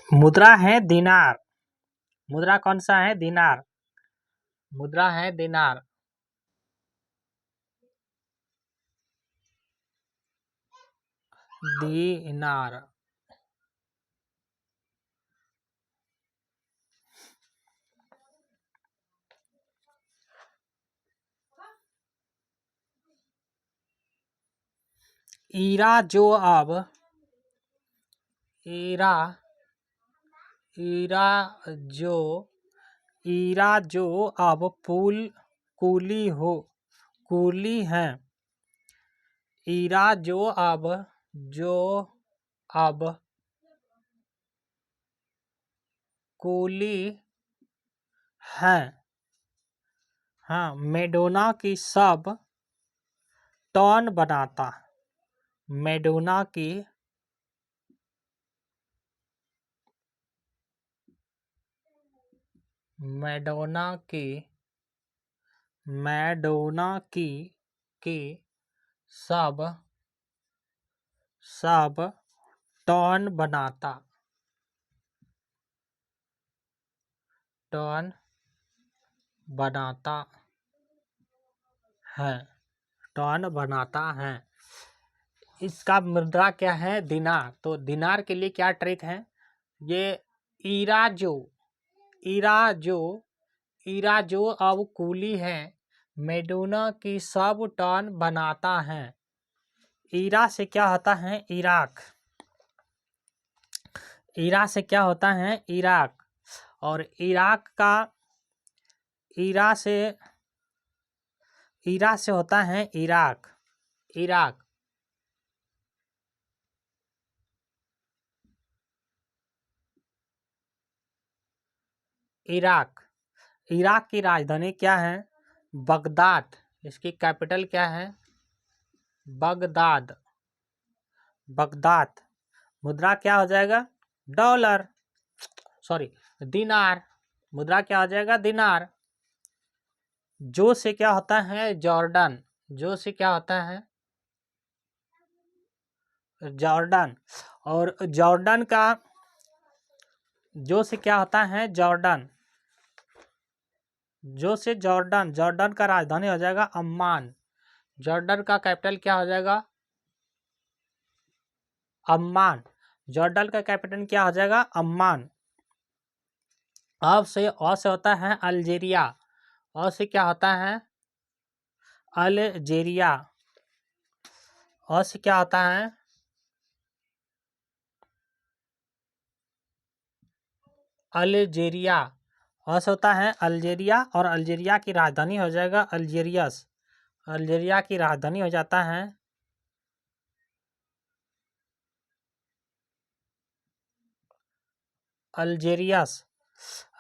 मुद्रा है दिनार। मुद्रा कौन सा है? दिनार। मुद्रा है दिनार। दिनार। ईरा जो अब ईरा ईरा जो ईरा जो अब कुली है। ईरा जो अब कुली है। हाँ, मैडोना की सब टॉन बनाता। मैडोना की सब टॉन बनाता है। इसका मुद्रा क्या है? दिनार। तो दिनार के लिए क्या ट्रिक है? ये ईरा जो अब कुली है, मैडोना की सब टॉन बनाता है। ईरा से क्या होता है? इराक। ईरा से क्या होता है? इराक। और ईरा से होता है इराक। इराक की राजधानी क्या है? बगदाद। इसकी कैपिटल क्या है? बगदाद। मुद्रा क्या हो जाएगा? डॉलर। सॉरी, दिनार। मुद्रा क्या हो जाएगा? दिनार। जो से क्या होता है? जॉर्डन। जॉर्डन। और जॉर्डन का जो से क्या होता है? जॉर्डन। जॉर्डन का राजधानी हो जाएगा अम्मान। जॉर्डन का कैपिटल क्या हो जाएगा? अम्मान। जॉर्डन का कैपिटल क्या हो जाएगा? अम्मान। अब से होता है अल्जीरिया। और से क्या होता है? अल्जीरिया। और से क्या होता है? अल्जीरिया। और से होता है अल्जीरिया। और अल्जीरिया की राजधानी हो जाएगा अल्जीरियस। अल्जीरिया की राजधानी हो जाता है अल्जीरियस।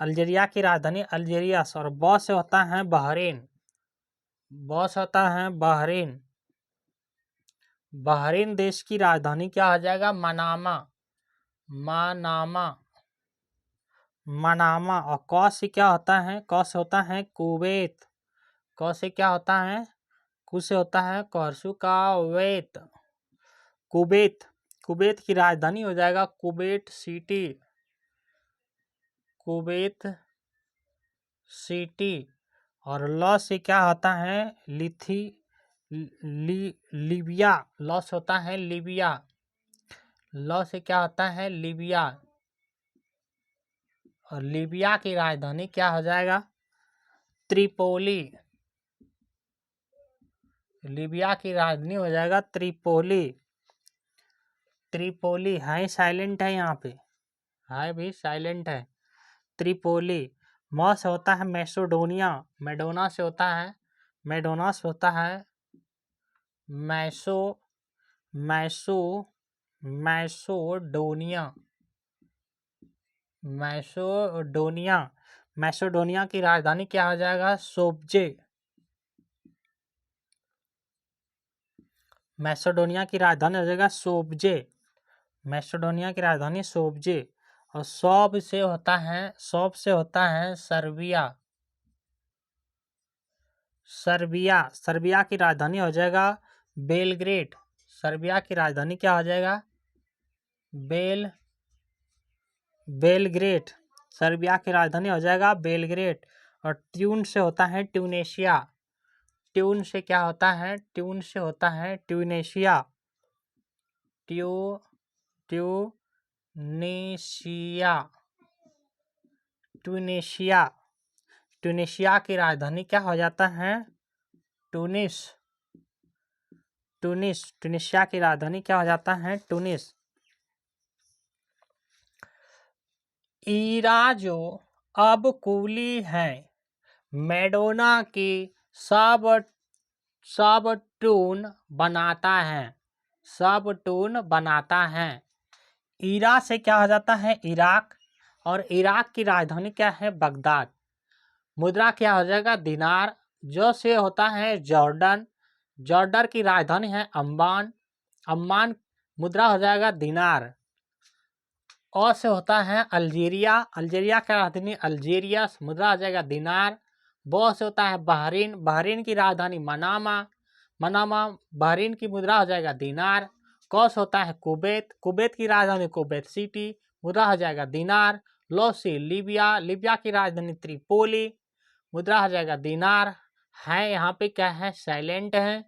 अल्जीरिया की राजधानी अल्जीरियस। और बॉस से होता है बहरीन। बहरीन देश की राजधानी क्या हो जाएगा? मनामा। और कौ से क्या होता है? कौ से होता है कुवैत। कौ से क्या होता है? कु से होता है कुवैत। कुवैत की राजधानी हो जाएगा कुवैत सिटी। और लॉ से क्या होता है? लीबिया। लॉ से होता है लीबिया। लॉ से क्या होता है? लीबिया। और लीबिया की राजधानी क्या हो जाएगा? त्रिपोली। लीबिया की राजधानी हो जाएगा त्रिपोली। हाई साइलेंट है यहाँ पे। हाई भी साइलेंट है। त्रिपोली। मौ से होता है मैसेडोनिया। मैडोना से होता है मैसोडोनिया। मैसेडोनिया की राजधानी क्या हो जाएगा? सोब्जे। मैसेडोनिया की राजधानी हो जाएगा सोब्जे। मैसेडोनिया की राजधानी सोब्जे। और सौब से होता है सर्बिया। सर्बिया की राजधानी हो जाएगा बेलग्रेड। सर्बिया की राजधानी क्या हो जाएगा? बेलग्रेड। सर्बिया की राजधानी हो जाएगा बेलग्रेड। और ट्यून से होता है ट्यूनेशिया। ट्यून से क्या होता है? ट्यून से होता है ट्यूनेशिया। ट्यूनेशिया। ट्यूनेशिया की राजधानी क्या हो जाता है? टूनिस। ट्यूनेशिया की राजधानी क्या हो जाता है? टूनिस। ईरा जो अब कूली है, मैडोना की सब टून बनाता है। ईरा से क्या हो जाता है? इराक। और इराक की राजधानी क्या है? बगदाद। मुद्रा क्या हो जाएगा? दिनार। जो से होता है जॉर्डन। जॉर्डन की राजधानी है अम्मान। अम्मान मुद्रा हो जाएगा दिनार। और से होता है अल्जीरिया। अल्जीरिया का राजधानी अल्जीरियस। मुद्रा हो जाएगा दिनार। बो से होता है बहरीन। बहरीन की राजधानी मनामा। मनामा बहरीन की मुद्रा हो जाएगा दिनार। कौस होता है कुवैत। कुवैत की राजधानी कुवैत सिटी। मुद्रा हो जाएगा दिनार। लो से लिबिया। लिबिया की राजधानी त्रिपोली। मुद्रा हो जाएगा दिनार। है यहाँ पे क्या है? साइलेंट है।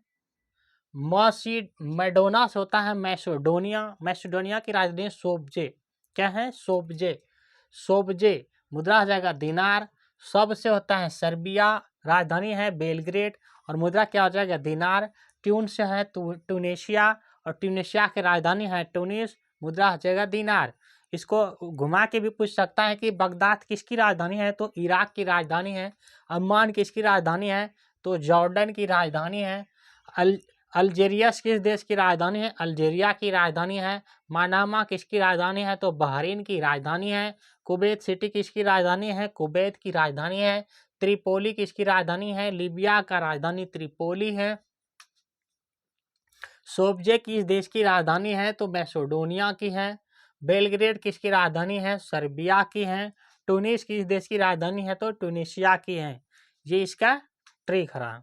मैडोना से होता है मैसेडोनिया। मैसेडोनिया की राजधानी सोब्जे। क्या है? सोब्जे। मुद्रा हो जाएगा दिनार। सब से होता है सर्बिया। राजधानी है बेलग्रेड। और मुद्रा क्या हो जाएगा? दिनार। ट्यून से है ट्यूनेशिया। और ट्यूनेशिया की राजधानी है टूनिस। मुद्रा हो जाएगा दिनार। इसको घुमा के भी पूछ सकता है कि बगदाद किसकी राजधानी है? तो इराक की राजधानी है। अम्मान किसकी राजधानी है? तो जॉर्डन की राजधानी है। अल्जीरियस किस देश की राजधानी है? अल्जीरिया की राजधानी है। मनामा किसकी राजधानी है? तो बहरीन की राजधानी है। कुवैत सिटी किसकी राजधानी है? कुवैत की राजधानी है। त्रिपोली किसकी राजधानी है? लीबिया का राजधानी त्रिपोली है। सोब्जे किस देश की राजधानी है? तो मैसेडोनिया की है। बेलग्रेड किसकी राजधानी है? सर्बिया की है। टूनिस किस देश की राजधानी है? तो ट्यूनीशिया की है। ये इसका ट्रिक रहा।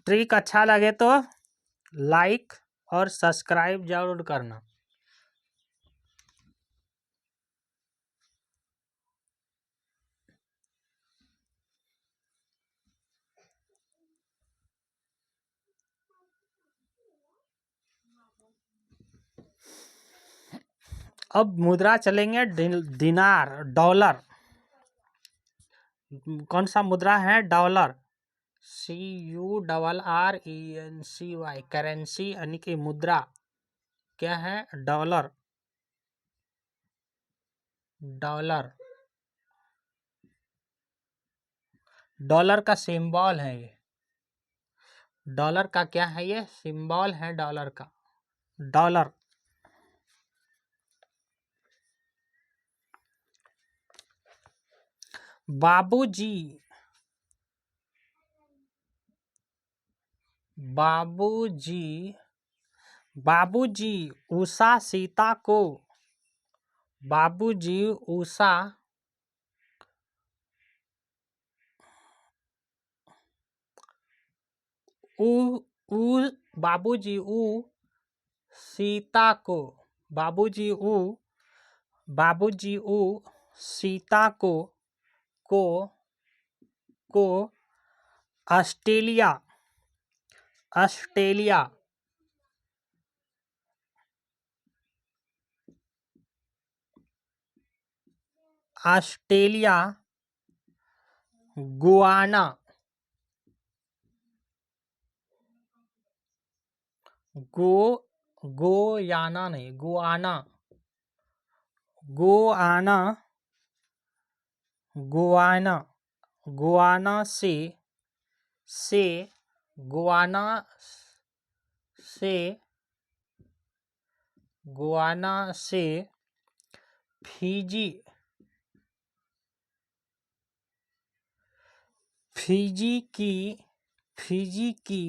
ट्रिक अच्छा लगे तो लाइक और सब्सक्राइब जरूर करना। अब मुद्रा चलेंगे दिनार, डॉलर। कौन सा मुद्रा है? डॉलर। CURRENCY करेंसी यानी कि मुद्रा। क्या है? डॉलर। डॉलर डॉलर का सिंबल है ये। डॉलर का क्या है? ये सिंबल है डॉलर का। डॉलर। बाबूजी। बाबूजी। बाबूजी उषा सीता को। बाबूजी उषा उ उ बाबूजी उ सीता को। बाबूजी उ सीता को को Australia. Australia. Australia. Guana. Guyana नहीं, गुआना। गुआना। गुआना। गुआना से गुआना से गुआना से फिजी। फिजी की फिजी की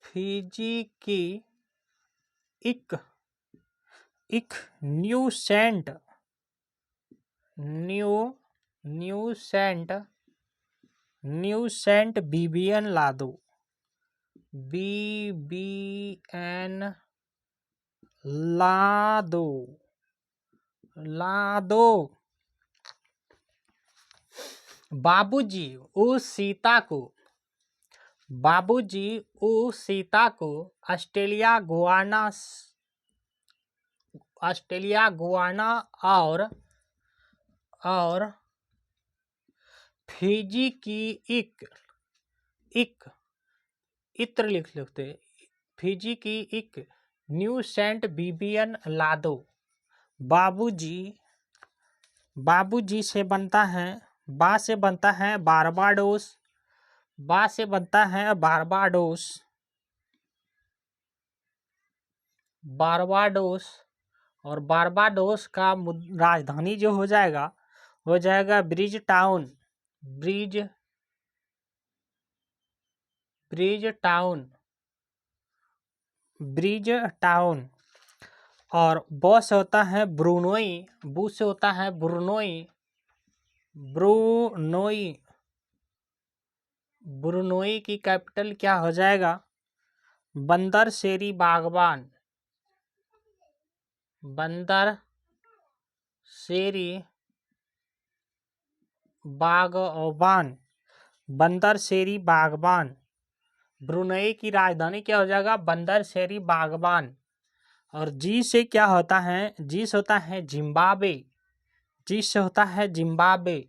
फिजी की एक एक न्यू सेंट बीबीएन लादो, बीबीएन लादो बाबूजी उस सीता को ऑस्ट्रेलिया गुआना और फिजी की इत्र लिखते फिजी की एक न्यू सेंट बीबियन लादो। बाबूजी से बनता है बारबाडोस, और बारबाडोस का राजधानी जो हो जाएगा ब्रिज टाउन। और बू से होता है ब्रुनोई की कैपिटल क्या हो जाएगा? बंदर शेरी बागवान। ब्रुनई की राजधानी क्या हो जाएगा? बंदर शेरी बागवान। और जी से क्या होता है? जी से होता है जिम्बाब्वे।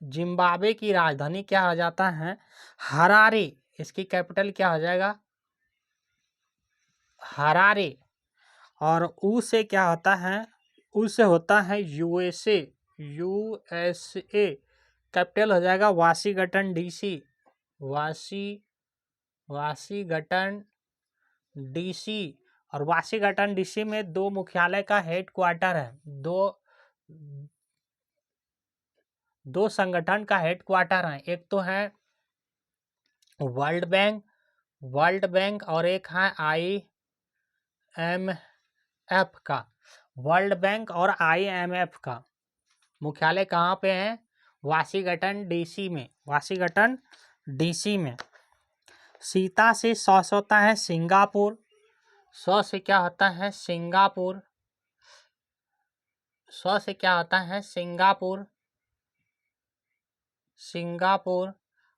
जिम्बाब्वे की राजधानी क्या हो जाता है? हरारे। इसकी कैपिटल क्या हो जाएगा? हरारे। और ऊ से क्या होता है? ऊ से होता है यूएसए। कैपिटल हो जाएगा वाशिंगटन डीसी। Washington DC. और वाशिंगटन डीसी में 2 मुख्यालय का हेडक्वार्टर है। दो संगठन का हेडक्वार्टर है। एक तो है वर्ल्ड बैंक और एक है IMF का। वर्ल्ड बैंक और IMF का मुख्यालय कहाँ पे है? वाशिंगटन डीसी में। सीता से सौ होता है सिंगापुर। सौ से क्या होता है? सिंगापुर।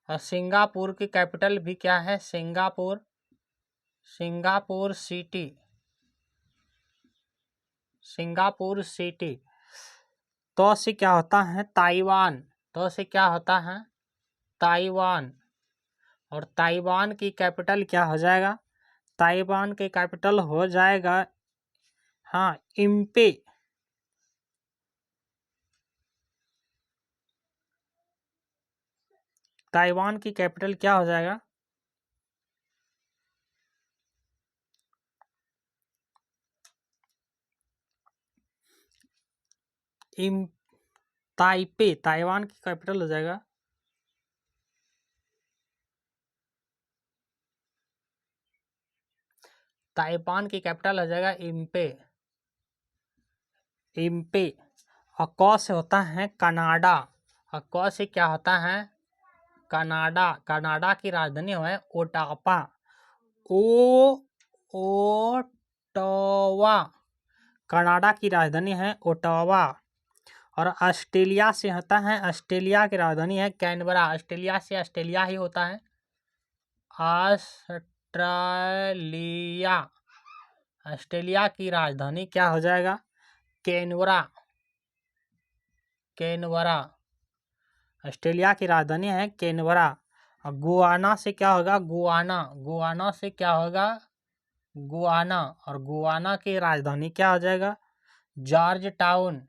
और सिंगापुर की कैपिटल भी क्या है? Singapore city. तो से क्या होता है? ताइवान। और ताइवान की कैपिटल क्या हो जाएगा? ताइवान की कैपिटल हो जाएगा इम्पे। ताइवान की कैपिटल क्या हो जाएगा? ताइपे। ताइवान की कैपिटल हो जाएगा इम्पे। और क से होता है कनाडा। और क से क्या होता है? कनाडा की राजधानी है ओटावा। कनाडा की राजधानी है ओटावा। और ऑस्ट्रेलिया से होता है, ऑस्ट्रेलिया की राजधानी है कैनबरा। ऑस्ट्रेलिया से ऑस्ट्रेलिया ही होता है। ऑस्ट्रेलिया की राजधानी क्या हो जाएगा? कैनबरा। ऑस्ट्रेलिया की राजधानी है कैनबरा। और गुआना से क्या होगा? गुआना। और गुआना की राजधानी क्या हो जाएगा? George town.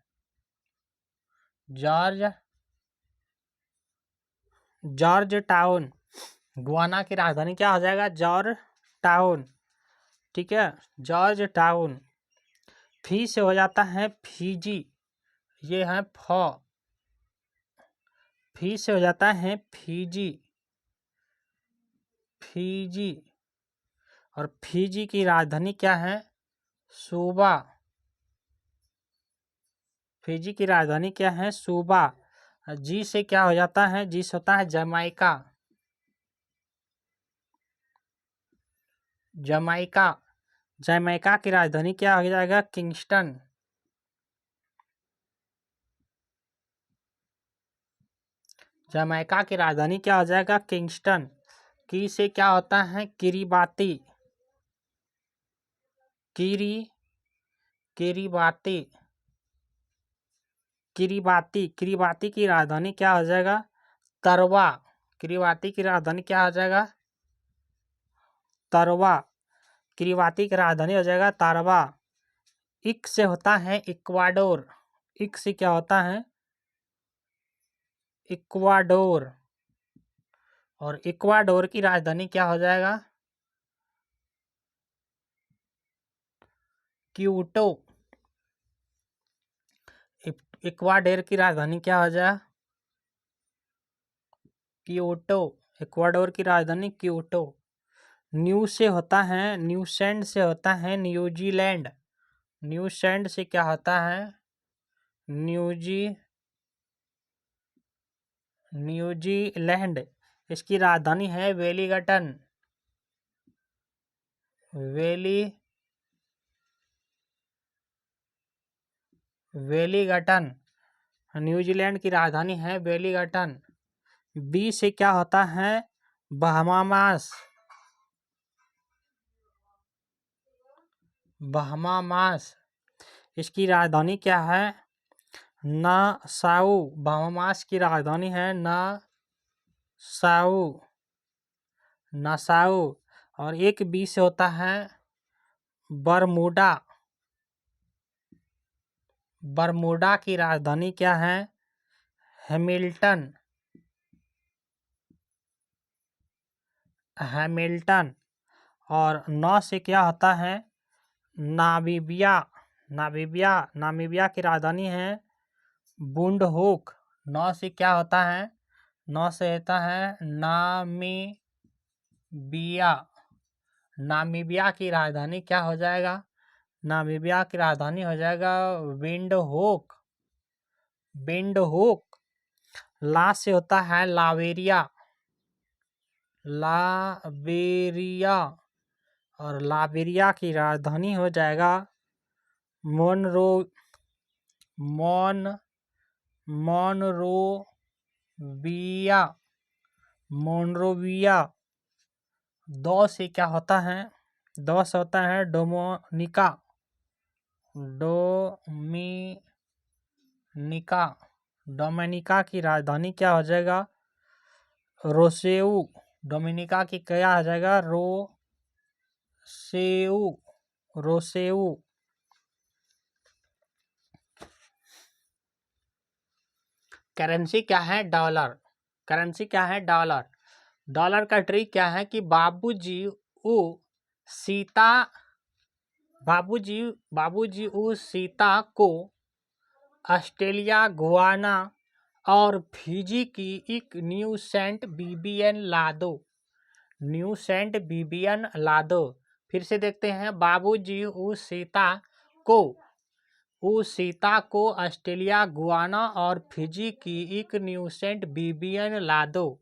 गुआना की राजधानी क्या हो जाएगा? George town. ठीक है, जॉर्ज टाउन। फी से हो जाता है फीजी। ये है फी से हो जाता है फीजी। और फिजी की राजधानी क्या है? सूबा। फिजी की राजधानी क्या है? सूबा। जी से क्या हो जाता है? जी से होता है जमाइका। जमाइका। जमैका की राजधानी क्या हो जाएगा? किंगस्टन। जमैका की राजधानी क्या हो जाएगा? किंगस्टन। की से क्या होता है? किरीबाती। किरीबाती। किरीबाती की राजधानी क्या हो जाएगा? तरवा। किरीबाती की राजधानी क्या हो जाएगा? तरवा। किरीबाती की राजधानी हो जाएगा तारवा। इक से होता है इक्वाडोर। इक से क्या होता है? इक्वाडोर। और इक्वाडोर की राजधानी क्या हो जाएगा? क्यूटो। इक्वाडोर की राजधानी क्या हो जाए? क्योटो। इक्वाडोर की राजधानी क्योटो। न्यू से होता है, न्यूसेंड से होता है न्यूजीलैंड। न्यूसेंड से क्या होता है? न्यूजीलैंड। इसकी राजधानी है वेलिंगटन। वेलिंगटन। न्यूजीलैंड की राजधानी है वेलिंगटन। बी से क्या होता है? बहामास। बहामास। इसकी राजधानी क्या है? नासाउ। बहामास की राजधानी है नासाउ। नासाउ। और एक बी से होता है बरमूडा। बरमूडा की राजधानी क्या है? हैमिल्टन। हैमिल्टन। और नौ से क्या होता है? नामीबिया। नामीबिया की राजधानी है बुंडहोक। नौ से क्या होता है? नौ से होता है नामीबिया। नामीबिया की राजधानी क्या हो जाएगा? नामीबिया की राजधानी हो जाएगा विंडहोक। विंडहोक। ला से होता है लावेरिया। लावेरिया। और लावेरिया की राजधानी हो जाएगा मोनरो मोनरोविया। मोनरोविया। दो से क्या होता है? दो से होता है डोमिनिका। डोमिनिका की राजधानी क्या हो जाएगा? रोसेऊ। डोमिनिका की क्या हो जाएगा? रोसेऊ। करेंसी क्या है? डॉलर। करेंसी क्या है? डॉलर। डॉलर का ट्रिक क्या है कि सीता सीता को ऑस्ट्रेलिया, गुयाना और फिजी की एक न्यू सेंट बिबियन ला दो। न्यू सेंट बिबियन ला दो। फिर से देखते हैं। बाबूजी उस सीता को ऑस्ट्रेलिया, गुयाना और फिजी की एक न्यू सेंट बिबियन ला दो।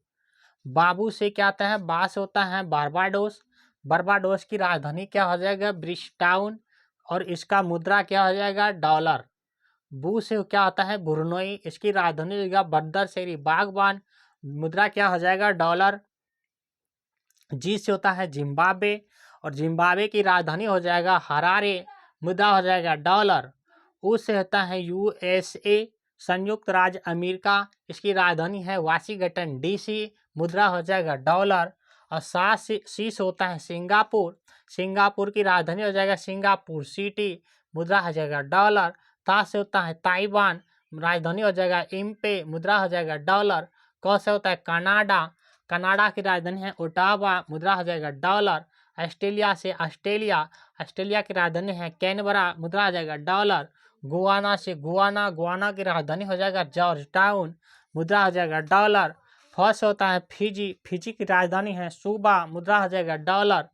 बाबू से क्या आता है? बा से होता है बारबाडोस। बारबाडोस की राजधानी क्या हो जाएगा? ब्रिजटाउन। और इसका मुद्रा क्या हो जाएगा? डॉलर। बू से क्या होता है? बुरनोई। इसकी राजधानी हो जाएगा बंदर शेरी बागबान। मुद्रा क्या हो जाएगा? डॉलर। जी से होता है जिम्बाब्वे। और जिम्बाब्वे की राजधानी हो जाएगा हरारे। मुद्रा हो जाएगा डॉलर। ऊ से होता है यूएसए, संयुक्त राज्य अमेरिका। इसकी राजधानी है वाशिंगटन डीसी। मुद्रा हो जाएगा डॉलर। और सी से होता है सिंगापुर। सिंगापुर की राजधानी हो जाएगा सिंगापुर सिटी। मुद्रा हो जाएगा डॉलर। ता से होता है ताइवान। राजधानी हो जाएगा इम्पे। मुद्रा हो जाएगा डॉलर। क से होता है कनाडा। कनाडा की राजधानी है ओटावा। मुद्रा हो जाएगा डॉलर। ऑस्ट्रेलिया से ऑस्ट्रेलिया। ऑस्ट्रेलिया की राजधानी है कैनबरा। मुद्रा हो जाएगा डॉलर। गुयाना से गुयाना की राजधानी हो जाएगा जॉर्ज टाउन। मुद्रा हो जाएगा डॉलर। फर्स्ट होता है फिजी। फिजी की राजधानी है सूबा। मुद्रा हो जाएगा डॉलर।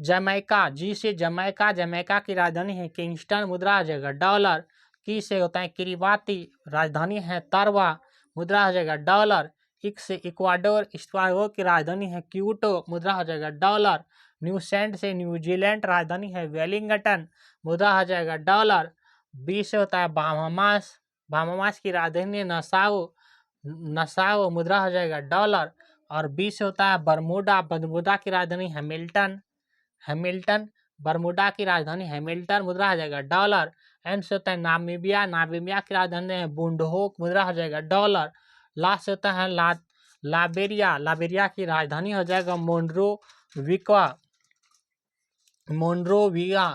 जमैका, जी से जमैका, जमैका की राजधानी है किंगस्टन, मुद्रा हो जाएगा डॉलर। की से होता है किरिबाती, राजधानी है तरवा, मुद्रा हो जाएगा डॉलर। इक से इक्वाडोर, इक्वाडोर की राजधानी है क्यूटो, मुद्रा हो जाएगा डॉलर। न्यूसेंट से न्यूजीलैंड, राजधानी है वेलिंगटन, मुद्रा हो जाएगा डॉलर। बी से होता है बाहामास, बाहामास की राजधानी है नसाओ, नसाओ, मुद्रा हो जाएगा डॉलर। और बी से होता है बरमूडा, बरमूडा की राजधानी हैमिल्टन, हैमिल्टन, बरमूडा की राजधानी हैमिल्टन, मुद्रा हो जाएगा डॉलर। एन से होता है नामीबिया, नामीबिया की राजधानी है बुंडहोक, मुद्रा हो जाएगा डॉलर। ला से होता है लाबेरिया, लाबेरिया की राजधानी हो जाएगा मोन्रोविका, मोन्रोविया,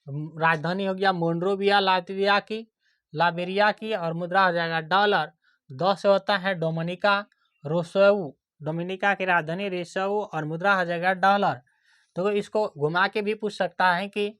राजधानी हो गया मोन्रोविया लातविया की, लाबेरिया की, और मुद्रा हो जाएगा डॉलर। 10 से होता है डोमिनिका रोसेऊ, डोमिनिका की राजधानी रेसेऊ, और मुद्रा हो जाएगा डॉलर। तो इसको घुमा के भी पूछ सकता है कि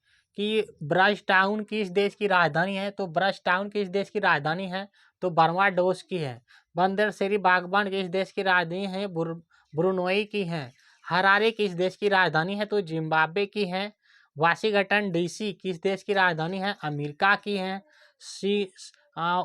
ब्रश टाउन किस देश की राजधानी है, तो ब्रश टाउन किस देश की राजधानी है, तो बारबाडोस की है। बंदर शेरी बागबान किस देश की राजधानी है, ब्रुनोई की है। हरारे किस देश की राजधानी है, तो जिम्बाब्वे की है। वाशिंगटन डीसी किस देश की राजधानी है, अमेरिका की है।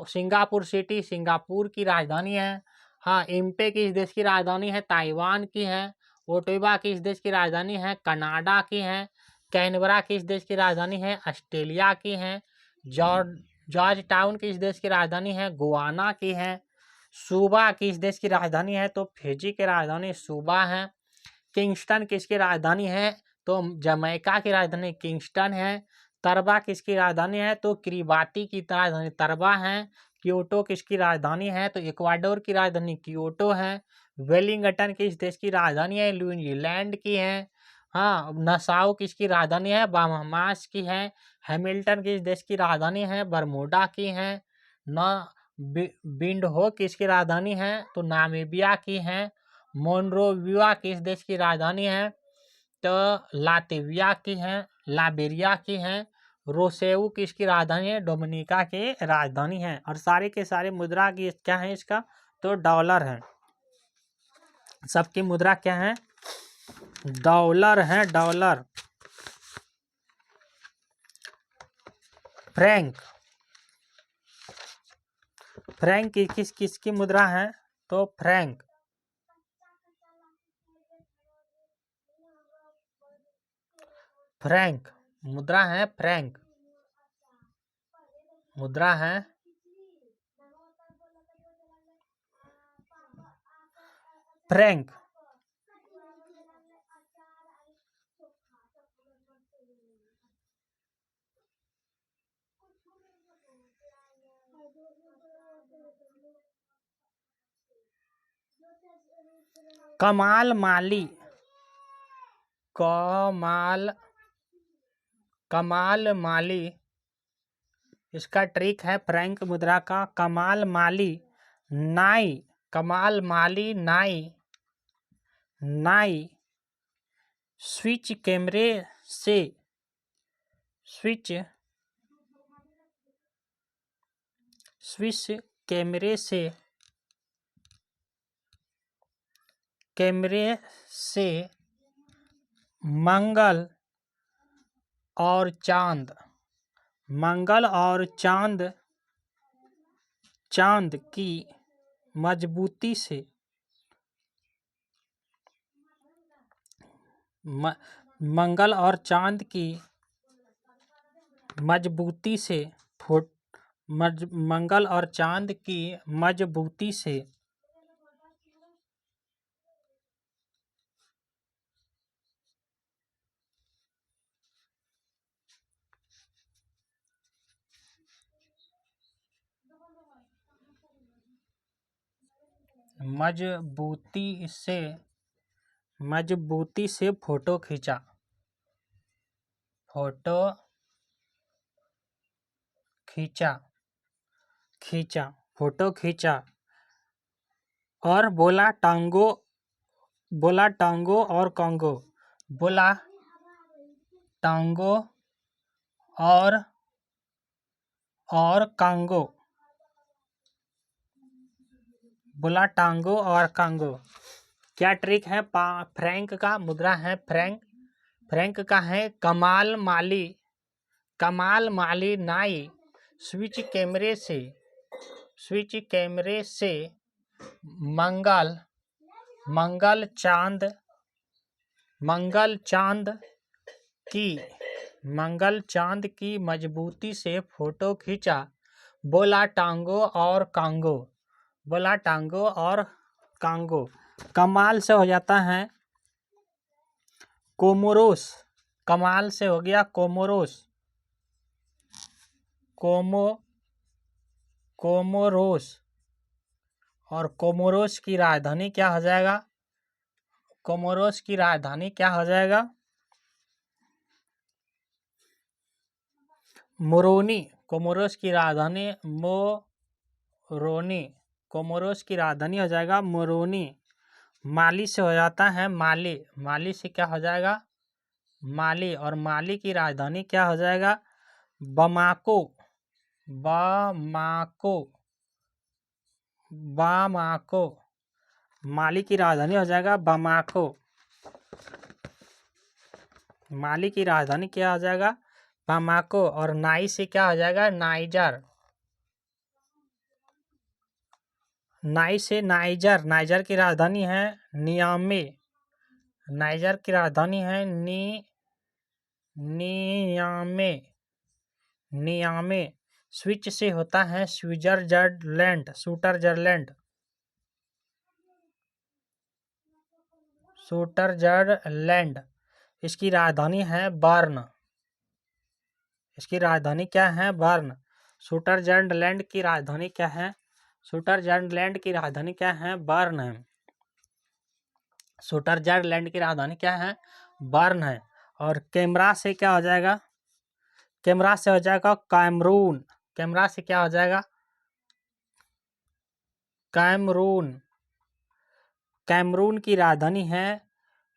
सिंगापुर सिटी सिंगापुर की राजधानी है। हाँ, इम्पे किस देश की राजधानी है, ताइवान की है। ओटावा किस देश की राजधानी है, कनाडा की है। कैनबरा किस देश की राजधानी है, ऑस्ट्रेलिया की है। जॉर्ज टाउन किस देश की राजधानी है, गुआना की है। सूबा किस देश की राजधानी है, तो फिजी की राजधानी सूबा है। किंगस्टन किसकी राजधानी है, तो जमैका की राजधानी किंगस्टन है। तरबा किसकी राजधानी है, तो किरिबाती की राजधानी तरबा है। क्योटो किसकी राजधानी है, तो इक्वाडोर की राजधानी क्योटो है। वेलिंगटन किस देश की राजधानी है, न्यूजीलैंड की है। हाँ, नसाओ किसकी राजधानी है, बाहामास की है। हैमिल्टन किस देश की राजधानी है, बरमूडा की है। न बिंडहो किसकी राजधानी है, तो नामीबिया की है। मोनरोविया किस देश की राजधानी है, तो लातविया की है, लाइबेरिया की है। रोसेऊ किसकी राजधानी है, डोमिनिका की राजधानी है। और सारे के सारे मुद्रा की क्या है इसका, तो डॉलर है। सबकी मुद्रा क्या है, डॉलर है, डॉलर। फ्रैंक, फ्रैंक किस किसकी मुद्रा है, तो फ्रैंक, फ्रैंक मुद्रा है, फ्रैंक मुद्रा है। फ्रैंक कमाल माली, कमाल माली, इसका ट्रिक है फ्रैंक मुद्रा का, कमाल माली नाई, कमाल माली नाई, नाई स्विच कैमरे से, स्विच कैमरे से, कैमरे से मंगल और चांद, मंगल और चांद, चांद की मजबूती से, मंगल और चांद की मजबूती से, मंगल और चांद की मजबूती से मजबूती से फोटो खींचा, फोटो खींचा, खींचा, फोटो खींचा। और बोला टांगो, बोला टांगो और कांगो, बोला टांगो और कांगो, बोला टांगो और कांगो। क्या ट्रिक है फ्रैंक का, मुद्रा है फ्रैंक, फ्रैंक का है कमाल माली, कमाल माली नाई स्विच कैमरे से मंगल चांद की मजबूती से फोटो खींचा, बोला टांगो और कांगो। कमाल से हो जाता है कोमोरोस, कमाल से हो गया कोमोरोस, कोमोरोस। और कोमोरोस की राजधानी क्या हो जाएगा? कोमोरोस की राजधानी क्या हो जाएगा? मोरोनी। कोमोरोस की राजधानी मोरोनी, कोमोरोस की राजधानी हो जाएगा मोरोनी। माली से हो जाता है माली, माली से क्या हो जाएगा? माली। और माली की राजधानी क्या हो जाएगा? Bamako, Bamako. माली की राजधानी हो जाएगा बमाको, माली की राजधानी क्या हो जाएगा? बामाको। और नाई से क्या हो जाएगा? नाइजर, नाई से नाइजर। नाइजर की राजधानी है नियामे, नाइजर की राजधानी है नियामे। स्विच से होता है स्विट्जरलैंड। इसकी राजधानी है बर्न, इसकी राजधानी क्या है? बर्न। स्विट्जरलैंड की राजधानी क्या है? स्विट्जरलैंड की राजधानी क्या है? बर्न है। स्विट्जरलैंड की राजधानी क्या है? बर्न है। और कैमरा से क्या हो जाएगा? कैमरा से हो जाएगा कैमरून, कैमरा से क्या हो जाएगा? कैमरून। कैमरून की राजधानी है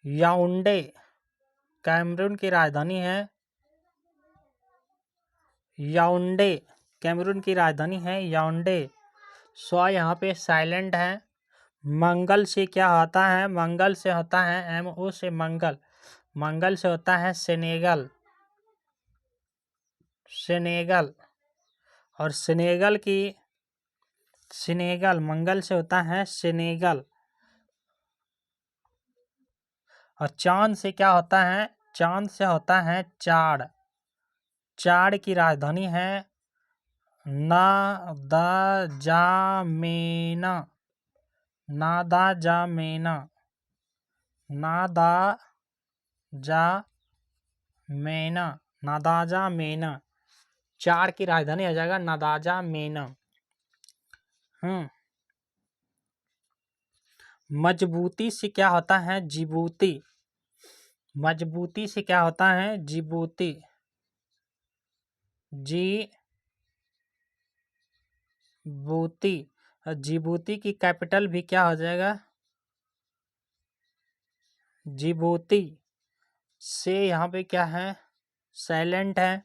याओंडे, कैमरून की राजधानी है याओंडे, कैमरून की राजधानी है याओंडे। स्व यहाँ पे साइलेंट है। मंगल से क्या होता है? मंगल से होता है MO से मंगल, मंगल से होता है सेनेगल, सेनेगल। और सेनेगल मंगल से होता है सेनेगल। और चांद से क्या होता है? चांद से होता है चाड़, चाड़ की राजधानी है नादाजामेना, नादाजामेना, नादाजामेना। चाड़ की राजधानी हो जाएगा नादाजामेना। मजबूती से क्या होता है? जिबूती, मजबूती से क्या होता है? जिबूती, जिबूती की कैपिटल भी क्या हो जाएगा? जिबूती। से यहाँ पे क्या है? साइलेंट है।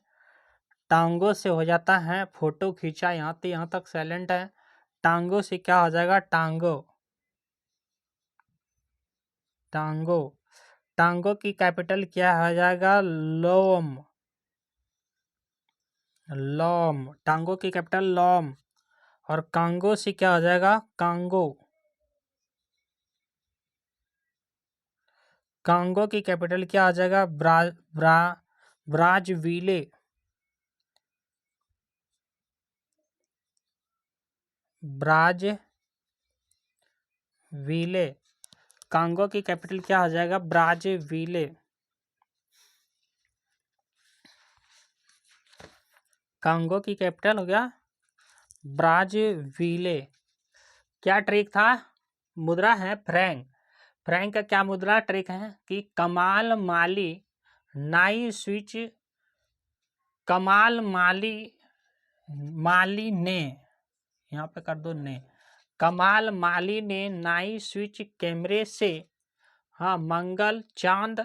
टांगो से हो जाता है फोटो खींचा, यहाँ तक साइलेंट है। टांगो से क्या हो जाएगा? टांगो, टांगो। टांगो की कैपिटल क्या हो जाएगा? लोम, लोम। टांगो की कैपिटल लोम। और कांगो से क्या हो जाएगा? कांगो, कांगो की कैपिटल क्या हो जाएगा? ब्राज़विले, ब्राज़विले। कांगो की कैपिटल क्या हो जाएगा? ब्राज़विले। कांगो की कैपिटल हो गया ब्राज़विले। क्या ट्रिक था? मुद्रा है फ्रैंक। फ्रैंक का क्या मुद्रा ट्रिक है कि कमाल माली नाई स्विच, कमाल माली ने, यहाँ पे कर दो ने, कमाल माली ने नाई स्विच कैमरे से मंगल चांद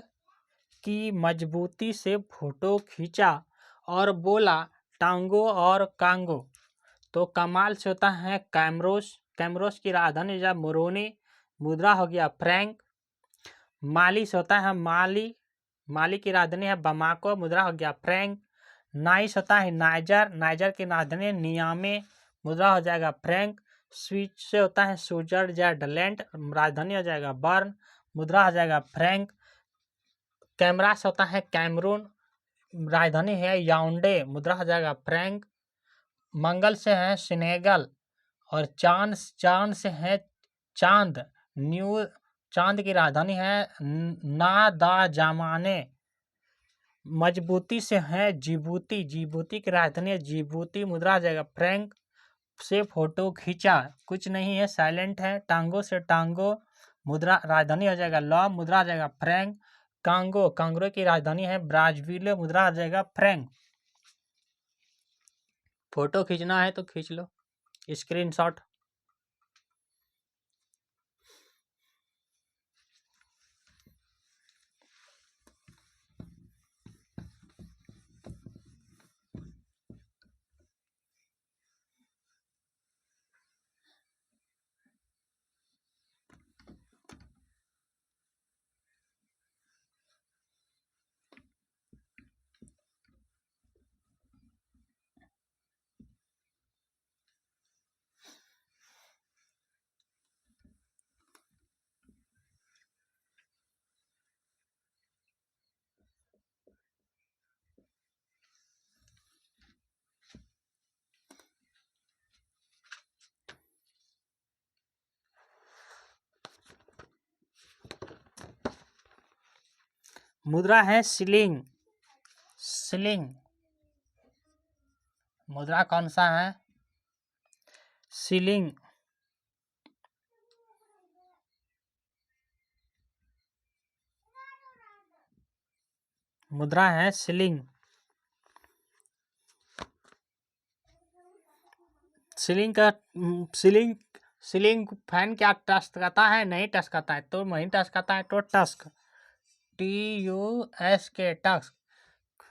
की मजबूती से फोटो खींचा और बोला टांगो और कांगो। तो कमाल से होता है कैमरोस, कैमरोस की राजधानी जब मोरोनी। मुद्रा हो गया फ्रैंक। माली से होता है माली, माली की राजधानी है बमाको, मुद्रा हो गया फ्रैंक। नाइस होता है नाइजर, नाइजर की राजधानी नियामे, मुद्रा हो जाएगा फ्रैंक। स्विच से होता है स्विट्जरलैंड, राजधानी हो जाएगा बर्न, मुद्रा हो जाएगा फ्रैंक। कैमरा से होता है कैमरून, राजधानी है याउंडे, मुद्रा हो जाएगा फ्रैंक। मंगल से है सेनेगल, और चांद चांद से है चांद, न्यू चांद की राजधानी है नादाजामाने। मजबूती से है जिबूती, जिबूती की राजधानी है जिबूती, मुद्रा आ जाएगा फ्रैंक। से फोटो खींचा, कुछ नहीं है साइलेंट है। टांगो से टांगो, मुद्रा राजधानी हो जाएगा लॉ, मुद्रा आ जाएगा फ्रैंक। कांगो, कांगो की राजधानी है ब्राज़ील, मुद्रा आ जाएगा फ्रैंक। फोटो खींचना है तो खींच लो स्क्रीनशॉट। मुद्रा है सिलिंग, सिलिंग मुद्रा कौन सा है? सिलिंग। मुद्रा है सिलिंग। सीलिंग का सीलिंग सीलिंग फैन क्या टच करता है? नहीं टच करता है, तो नहीं टच करता है तो tusk, TUSK tusk.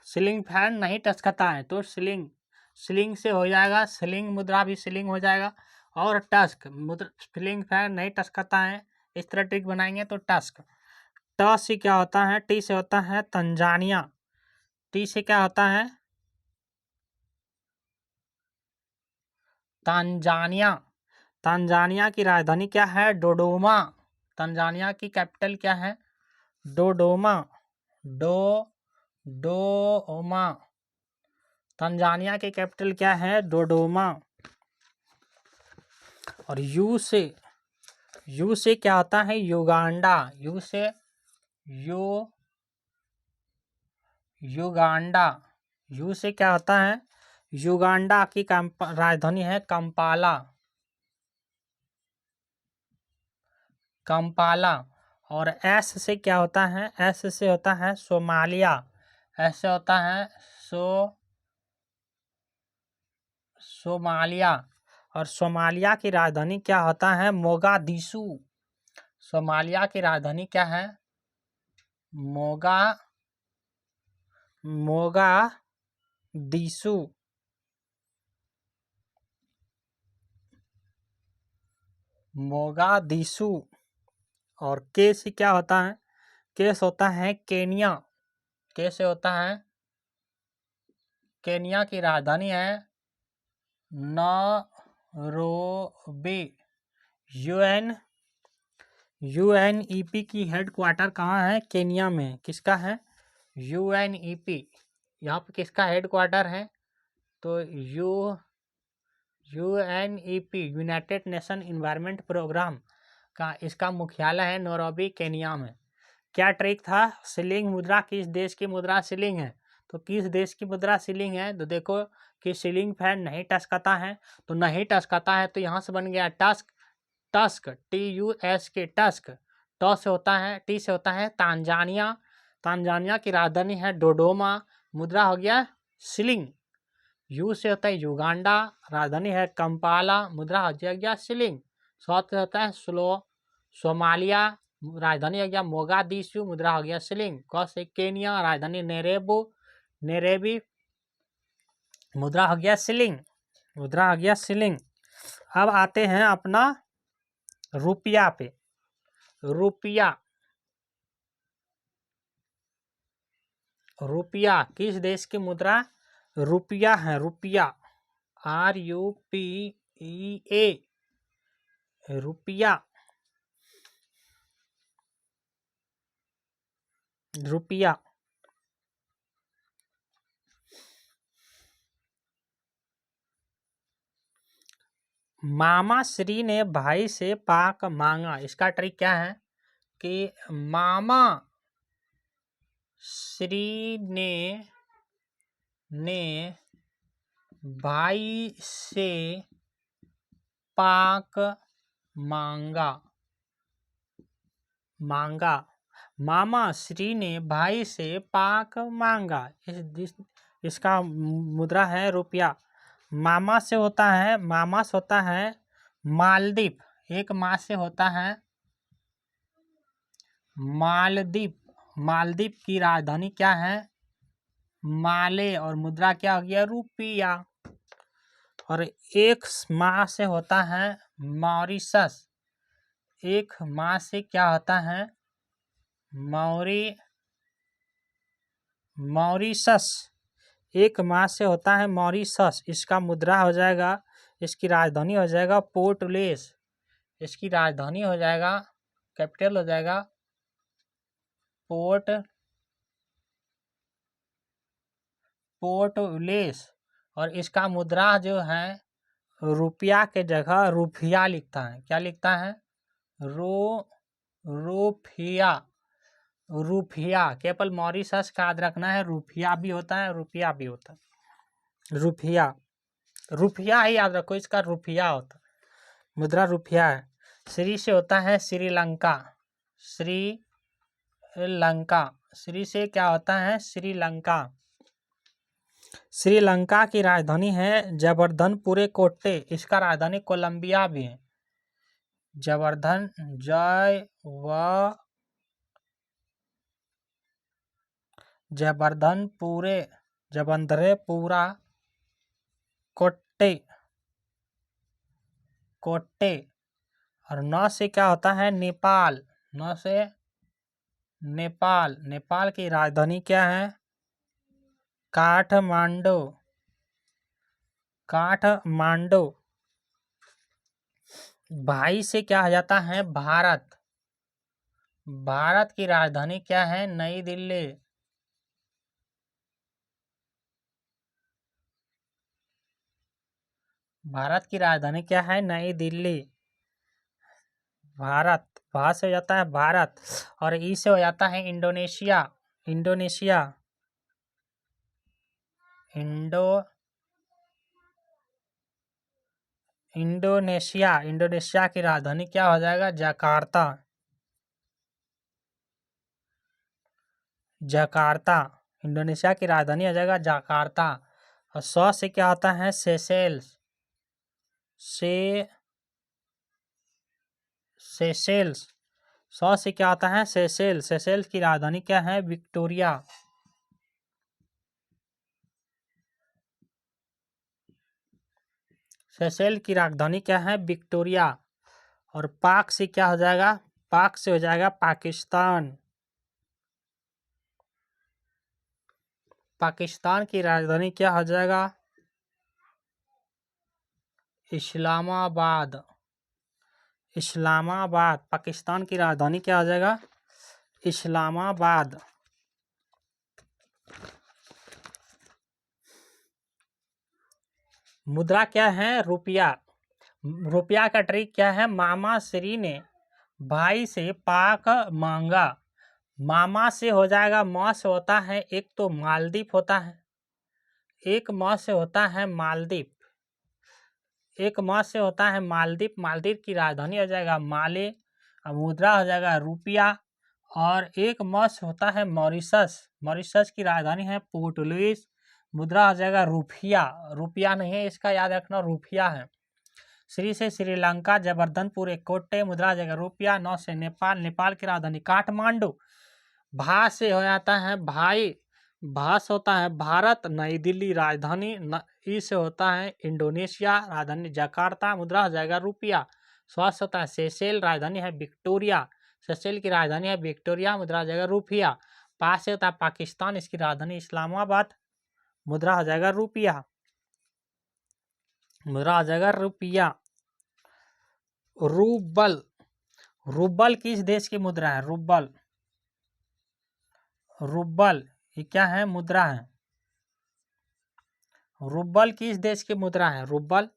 Ceiling fan नहीं टच करता है तो सीलिंग, सीलिंग से हो जाएगा सीलिंग, मुद्रा भी सीलिंग हो जाएगा। और टस्क मुद्रा, सीलिंग फैन नहीं टच करता है, इस तरह ट्रिक बनाएंगे तो टस्क। ट से क्या होता है? टी से होता है तंजानिया, टी से क्या होता है? तंजानिया। तंजानिया की राजधानी क्या है? डोडोमा। तंजानिया की कैपिटल क्या है? डोडोमा, डोडोमा। तंजानिया की कैपिटल क्या है? डोडोमा। और यू से क्या होता है? युगांडा, यू से युगांडा, यू से क्या होता है? युगांडा की राजधानी है कंपाला, कंपाला। और एस से क्या होता है? एस से होता है सोमालिया, ऐसे होता है सोमालिया। और सोमालिया की राजधानी क्या होता है? मोगादिशु। सोमालिया की राजधानी क्या है? मोगादिशु। मोगादिशु। और के से क्या होता है? के से होता है केनिया, के से होता है केनिया की राजधानी है नैरोबी। यूएनईपी की हेडक्वार्टर कहाँ है? केनिया में। किसका है? यूएनईपी। यहाँ पे किसका हेडक्वार्टर है? तो UNEP, United Nation Environment Programme का इसका मुख्यालय है नैरोबी, केनिया में। क्या ट्रिक था? सीलिंग मुद्रा किस देश की मुद्रा सीलिंग है? तो किस देश की मुद्रा सीलिंग है? तो देखो कि सीलिंग फैन नहीं टच करता है, तो नहीं टच करता है तो यहाँ से बन गया टस्क, टस्क, TUSK टस्क। ट से होता है, टी से होता है तांजानिया, तांजानिया की राजधानी है डोडोमा, मुद्रा हो गया सीलिंग। यू से होता है युगांडा, राजधानी है कंपाला, मुद्रा हो गया सीलिंग। साउथ से होता है सोमालिया, राजधानी हो गया मोगादिशु, मुद्रा हो गया सीलिंग। क से केनिया, राजधानी नेरेबी, मुद्रा हो गया सीलिंग, मुद्रा हो गया सीलिंग। अब आते हैं अपना रुपया पे। रुपया, रुपया किस देश की मुद्रा? रुपया है, रुपया, RUPEA, रुपया, रुपया। मामा श्री ने भाई से पाक मांगा। इसका ट्रिक क्या है कि मामा श्री ने भाई से पाक मांगा। मामा श्री ने भाई से पाक मांगा। इसका मुद्रा है रुपया। मामा से होता है मालदीप। एक माँ से होता है मालदीप। मालदीप की राजधानी क्या है? माले। और मुद्रा क्या हो गया? रुपया। और एक माँ से होता है मॉरिशस। एक माँ से क्या होता है? मॉरिशस। एक माँ से होता है मॉरिशस। इसका मुद्रा हो जाएगा, इसकी राजधानी हो जाएगा पोर्ट लुइस। इसकी राजधानी हो जाएगा, कैपिटल हो जाएगा पोर्ट लुइस। और इसका मुद्रा जो है रुपया के जगह रुपया लिखता है। क्या लिखता है? रुपया। केवल मॉरिशस का याद रखना है, रुपया भी होता है, रुपया भी होता है। रुपया ही याद रखो, इसका रुपया होता है, मुद्रा रुपया है। श्री से होता है श्रीलंका। श्री से क्या होता है? श्रीलंका। श्रीलंका की राजधानी है जबरदनपुरे कोट्टे। इसका राजधानी कोलंबिया भी है। जबरदनपुरा कोट्टे। और नौ से क्या होता है? नेपाल। नौ से नेपाल की राजधानी क्या है? काठमांडू। भाई से क्या हो जाता है? भारत। भारत की राजधानी क्या है? नई दिल्ली। भारत की राजधानी क्या है? नई दिल्ली। भारत। भा से हो जाता है भारत। और ई से हो जाता है इंडोनेशिया। इंडोनेशिया की राजधानी क्या हो जाएगा? जकार्ता। इंडोनेशिया की राजधानी हो जाएगा जकार्ता। और सौ से क्या होता है? सेशेल्स। सौ से क्या होता है? सेशेल्स की राजधानी क्या है? विक्टोरिया। सेशेल्स की राजधानी क्या है? विक्टोरिया। और पाक से क्या हो जाएगा? पाक से हो जाएगा पाकिस्तान। पाकिस्तान की राजधानी क्या हो जाएगा? इस्लामाबाद। पाकिस्तान की राजधानी क्या हो जाएगा? इस्लामाबाद। मुद्रा क्या है? रुपया। रुपया का ट्रिक क्या है? मामा श्री ने भाई से पाक मांगा। मामा से हो जाएगा, माँ से होता है एक तो मालदीप होता है, एक माँ से होता है मालदीप। मालदीप की राजधानी हो जाएगा माले। मुद्रा हो जाएगा रुपया। और एक माँ से होता है मॉरिशस की राजधानी है पोर्ट लुइस। मुद्रा हो जाएगा रुपया नहीं है, इसका याद रखना, रुपया है। श्री से श्रीलंका, जबरदनपुर एक कोट्टे, मुद्रा हो जाएगा रुपया। नौ से नेपाल की राजधानी काठमांडू। भा से हो जाता है भाई, भा से होता है भारत, नई दिल्ली राजधानी। ई से होता है इंडोनेशिया, राजधानी जकार्ता, मुद्रा हो जाएगा रुपया। स्वा से होता है सेशेल, राजधानी है विक्टोरिया। सेशेल की राजधानी है विक्टोरिया, मुद्रा हो जाएगा रुपया। पास से होता है पाकिस्तान, इसकी राजधानी इस्लामाबाद। मुद्रा हो जाएगा रुपया, मुद्रा हो जाएगा रुपया। रूबल, रूबल किस देश की मुद्रा है? रूबल, रूबल ये क्या है? मुद्रा है। रूबल किस देश की मुद्रा है? रूबल,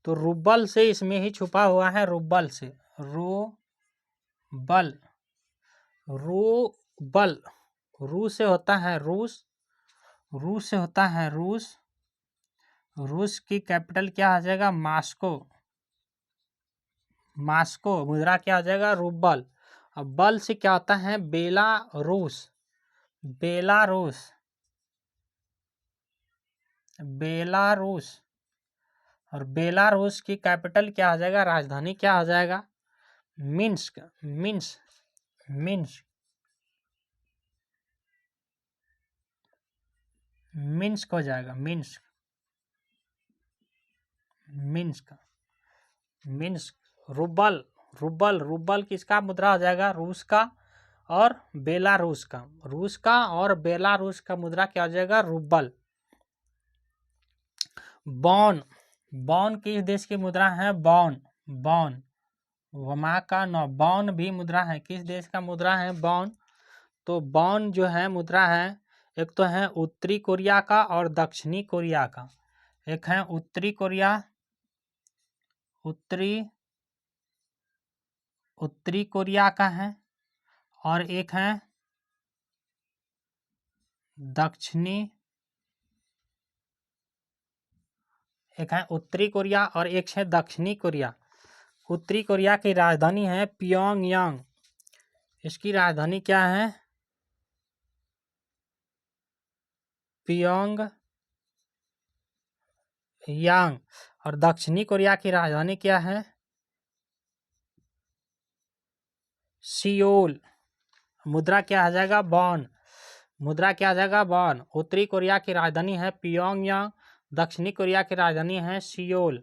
तो रूबल से इसमें ही छुपा हुआ है, रूबल से, रूबल, रूबल, रूस से होता है रूस, रूस से होता है रूस। रूस की कैपिटल क्या आ जाएगा? Moscow, Moscow. मुद्रा क्या आ जाएगा? रूबल। अब बल से क्या होता है? Belarus, Belarus, Belarus. और बेलारूस की कैपिटल क्या आ जाएगा? राजधानी क्या आ जाएगा? मिन्स्क, मिन्स्क, मिन्स्क, मिन्स्क हो जाएगा, Minsk, Minsk, Minsk. Rouble, rouble, rouble किसका मुद्रा हो जाएगा? रूस का और बेलारूस का, रूस का और बेलारूस का मुद्रा क्या हो जाएगा? रूबल। बॉन, बॉन किस देश की मुद्रा है? बॉन, बॉन, वमा का नौ, बॉन भी मुद्रा है। किस देश का मुद्रा है? बॉन। तो बॉन जो है मुद्रा है, एक तो है उत्तरी कोरिया का और दक्षिणी कोरिया का। एक है उत्तरी कोरिया, उत्तरी, उत्तरी कोरिया का है, और एक है दक्षिणी, एक है उत्तरी कोरिया और एक है दक्षिणी कोरिया। उत्तरी कोरिया की राजधानी है प्योंगयांग, इसकी राजधानी क्या है? प्योंगयांग। और दक्षिणी कोरिया की राजधानी क्या है? सियोल। मुद्रा क्या आ जाएगा? वॉन, मुद्रा क्या आ जाएगा? वॉन। उत्तरी कोरिया की राजधानी है प्योंगयांग, दक्षिणी कोरिया की राजधानी है सियोल।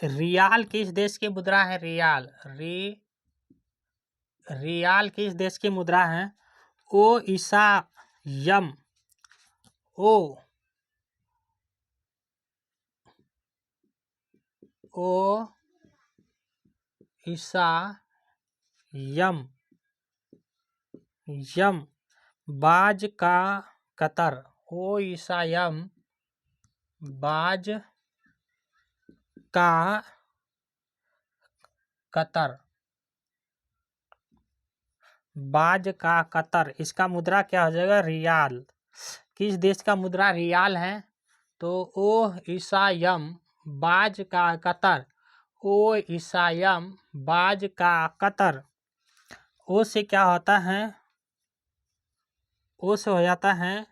रियाल किस देश की मुद्रा है? रियाल, रियाल किस देश की मुद्रा है? ओ ईसा यम, ओ, ओ ईसा यम, यम, बाज का कतर, ओ ईसा यम, बाज का कतर, बाज का कतर, इसका मुद्रा क्या हो जाएगा? रियाल। किस देश का मुद्रा रियाल है? तो ओ ईसायम, बाज का कतर, ओ ईसायम, बाज का कतर। ओ से क्या होता है? ओ से हो जाता है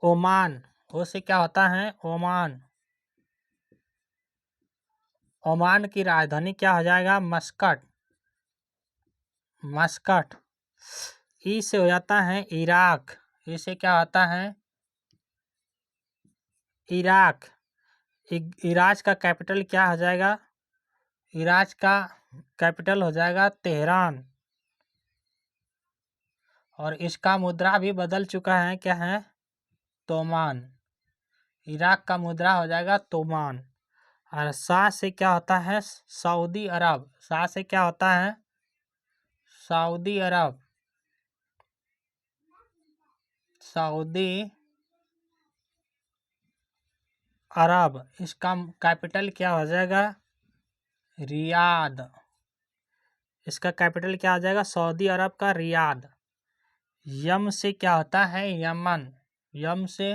ओमान, ओ से क्या होता है? ओमान। ओमान की राजधानी क्या हो जाएगा? Muscat, Muscat. ई से हो जाता है इराक, ई से क्या होता है? इराक। इराक का कैपिटल क्या हो जाएगा? इराक का कैपिटल हो जाएगा तेहरान। और इसका मुद्रा भी बदल चुका है, क्या है? तोमान। इराक का मुद्रा हो जाएगा तोमान। और सा से क्या होता है? सऊदी अरब, सा से क्या होता है? सऊदी अरब, सऊदी अरब। इसका कैपिटल क्या हो जाएगा? रियाद। इसका कैपिटल क्या आ जाएगा? सऊदी अरब का रियाद। यम से क्या होता है? यमन, यम से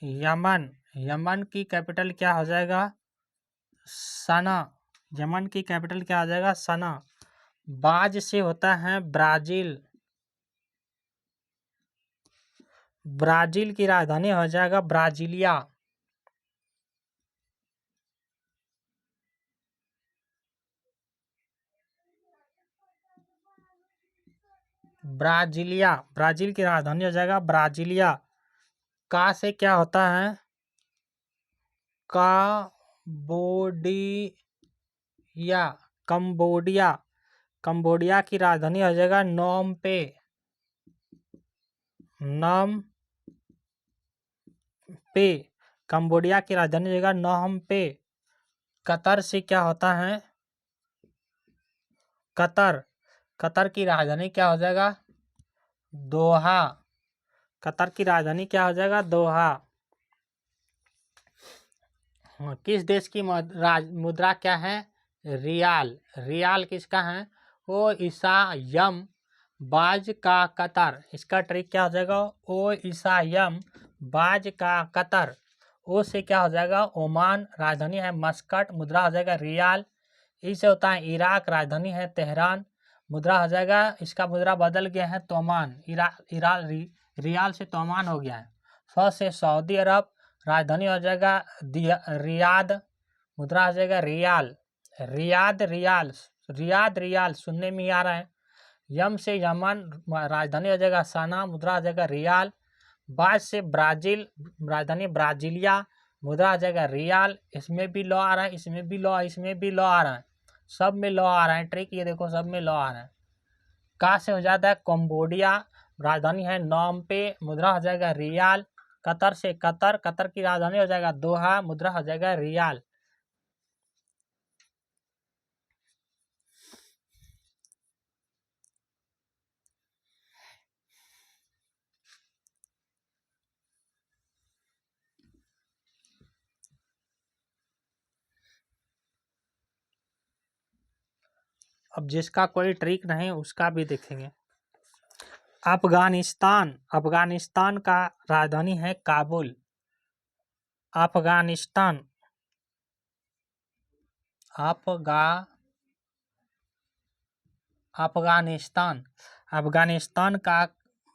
यमन, यमन की कैपिटल क्या हो जाएगा? सना। यमन की कैपिटल क्या आ जाएगा? सना। बाज से होता है ब्राजील। ब्राजील की राजधानी हो जाएगा ब्राजीलिया। ब्राजीलिया, ब्राजील की राजधानी हो जाएगा ब्राजीलिया। का से क्या होता है? काम्बोडिया। कंबोडिया, कंबोडिया की राजधानी हो जाएगा नोम पे। नम पे, कंबोडिया की राजधानी हो जाएगा नोम पे। कतर से क्या होता है? कतर, कतर की राजधानी क्या हो जाएगा? दोहा। कतर की राजधानी क्या हो जाएगा? दोहा। किस देश की मुद्रा क्या है? रियाल। रियाल किसका है? ओ ईसायम बाज का कतर। इसका ट्रिक क्या हो जाएगा? ओ ईसायम बाज का कतर। ओ से क्या हो जाएगा? ओमान, राजधानी है मस्कट, मुद्रा हो जाएगा रियाल। ई से होता है इराक, राजधानी है तेहरान, मुद्रा हो जाएगा, इसका मुद्रा बदल गया है तोमान। रियाल से तोमान हो गया है। से सऊदी अरब, राजधानी हो जाएगा रियाद, मुद्रा हो जाएगा रियाल। रियाद रियाल, रियाद रियाल सुनने में ही आ रहा है। यम से यमन, राजधानी हो जाएगा सना, मुद्रा हो जाएगा रियाल। बाज से ब्राजील, राजधानी ब्राजीलिया, मुद्रा आ जाएगा रियाल। इसमें भी लॉ आ रहा है, इसमें भी लॉ, इसमें भी लॉ आ रहा है, सब में लॉ आ रहा है। ट्रिक ये देखो, सब में लॉ आ रहा है। का से हो जाता है कंबोडिया, राजधानी है नोम पे, मुद्रा हो जाएगा रियाल। कतर से कतर, कतर की राजधानी हो जाएगा दोहा, मुद्रा हो जाएगा रियाल। अब जिसका कोई ट्रिक नहीं उसका भी देखेंगे। अफगानिस्तान, अफगानिस्तान का राजधानी है काबुल। अफगानिस्तान, अफगानिस्तान, अफगानिस्तान का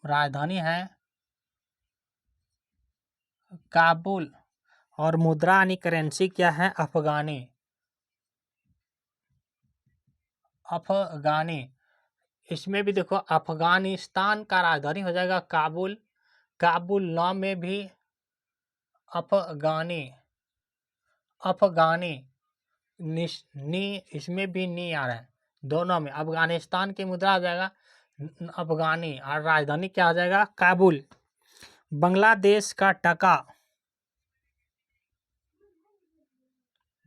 राजधानी है काबुल। और मुद्रा यानी करेंसी क्या है? अफगानी। अफगानी, इसमें भी देखो अफगानिस्तान का राजधानी हो जाएगा काबुल। काबुल नाम में भी अफगानी, अफगानी नी, इसमें भी नी आ रहा है, दोनों में। अफगानिस्तान की मुद्रा आ जाएगा अफगानी और राजधानी क्या आ जाएगा? काबुल। बांग्लादेश का टका,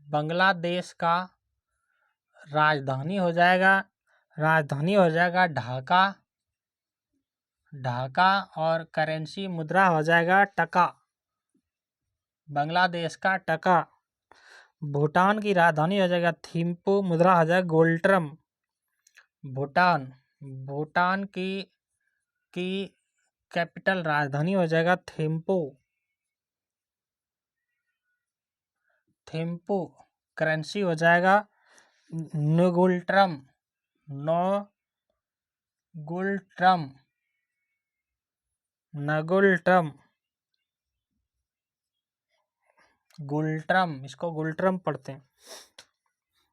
बांग्लादेश का राजधानी हो जाएगा, राजधानी हो जाएगा ढाका, ढाका। और करेंसी मुद्रा हो जाएगा टका, बांग्लादेश का टका। भूटान की राजधानी हो जाएगा थिम्पू, मुद्रा हो जाएगा गोल्ट्रम। भूटान, भूटान की कैपिटल राजधानी हो जाएगा थिम्पू, थिम्पू। करेंसी हो जाएगा नुगुल्ट्रम, नो गुल्ट्रम, नगुल्ट्रम, गुल्ट्रम, इसको गुल्ट्रम पढ़ते हैं।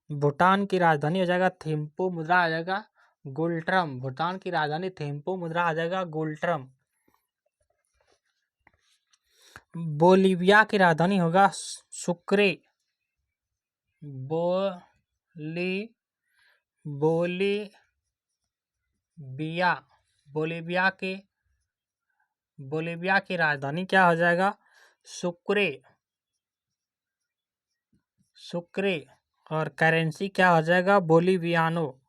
भूटान की राजधानी हो जाएगा थिम्पू, मुद्रा आ जाएगा गुल्ट्रम। भूटान की राजधानी थिम्पू, मुद्रा आ जाएगा गुल्ट्रम। बोलीविया की राजधानी होगा सुक्रे। बोलीविया, बोलीविया की राजधानी क्या हो जाएगा? सुक्रे, सुक्रे। और करेंसी क्या हो जाएगा? Boliviano,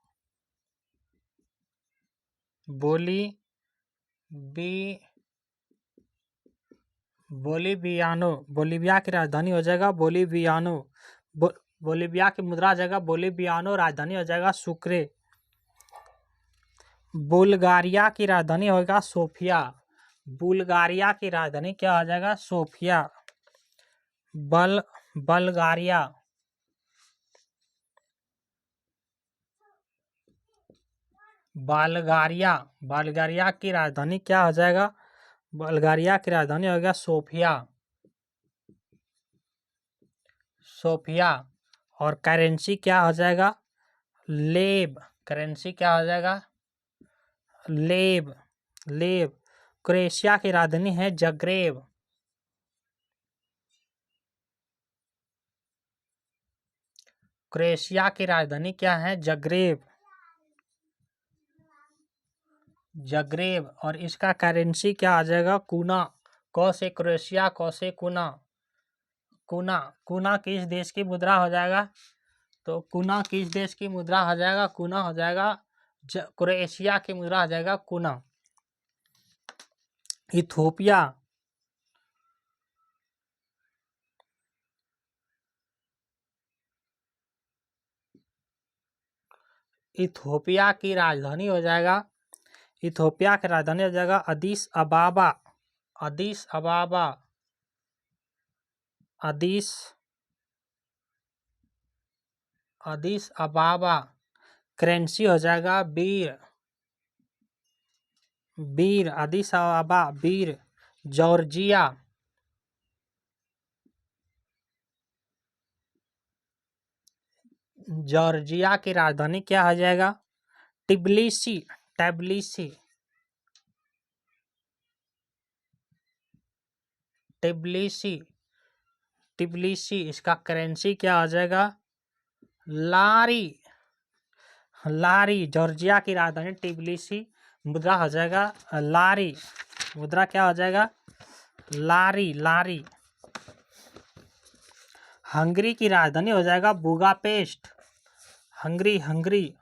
boliviano. बोलीविया की राजधानी हो जाएगा बोलीवियानो। बोलीविया की मुद्रा हो जाएगा बोलीवियानो, राजधानी हो जाएगा सुक्रे। बुल्गारिया की राजधानी होगा सोफिया। बुल्गारिया की राजधानी क्या हो जाएगा? सोफिया। बल्गारिया, बल्गारिया, बल्गारिया की राजधानी क्या हो जाएगा? बल्गारिया की राजधानी हो गया सोफिया, सोफिया। और करेंसी क्या हो जाएगा? लेब, करेंसी क्या हो जाएगा? लेब, लेब। क्रोएशिया की राजधानी है जग्रेब, क्रोएशिया की राजधानी क्या है? Zagreb, Zagreb. और इसका करेंसी क्या आ जाएगा? कूना। क से क्रोएशिया, क से कूना, कूना। कूना किस देश की मुद्रा हो जाएगा? तो कूना किस देश की मुद्रा हो जाएगा? कूना हो जाएगा क्रोएशिया की मुद्रा हो जाएगा कूना। इथोपिया, इथोपिया की राजधानी हो जाएगा, इथोपिया की राजधानी हो जाएगा अदीस अबाबा, अदीस अबाबा, अदीस, अदीस अबाबा। करेंसी हो जाएगा बीर, बीर, अदीस अबाबा बीर। जॉर्जिया, जॉर्जिया की राजधानी क्या हो जाएगा? टिब्लिसी, टिब्लिसी, टिब्लिसी, टिब्लिसी। इसका करेंसी क्या आ जाएगा? लारी, लारी। जॉर्जिया की राजधानी टिब्लिसी, मुद्रा हो जाएगा लारी, मुद्रा क्या हो जाएगा? लारी, लारी। हंगरी की राजधानी हो जाएगा बुगापेस्ट, हंगरी, हंगरी,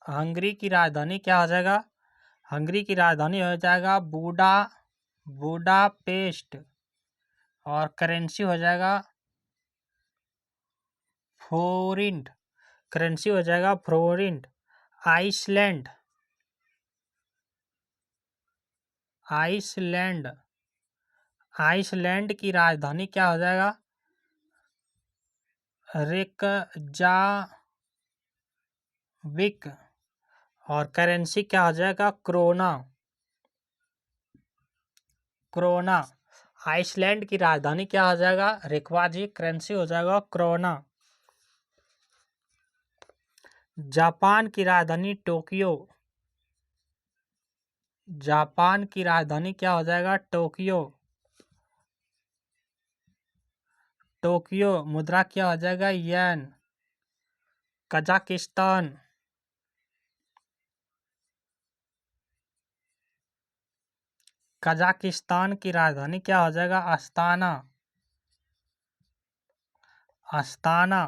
हंगरी की राजधानी क्या हो जाएगा? हंगरी की राजधानी हो जाएगा बुडापेस्ट। और करेंसी हो जाएगा फोरिंट, करेंसी हो जाएगा फ्लोरिंट। आइसलैंड, आइसलैंड, आइसलैंड की राजधानी क्या हो जाएगा? रेकजाविक। और करेंसी क्या हो जाएगा? Corona, corona. आइसलैंड की राजधानी क्या हो जाएगा? रेकवाजिक। करेंसी हो जाएगा क्रोना। जापान की राजधानी टोक्यो, जापान की राजधानी क्या हो जाएगा? Tokyo, Tokyo. मुद्रा क्या हो जाएगा? येन। कजाकिस्तान, कजाकिस्तान की राजधानी क्या हो जाएगा? Astana, Astana.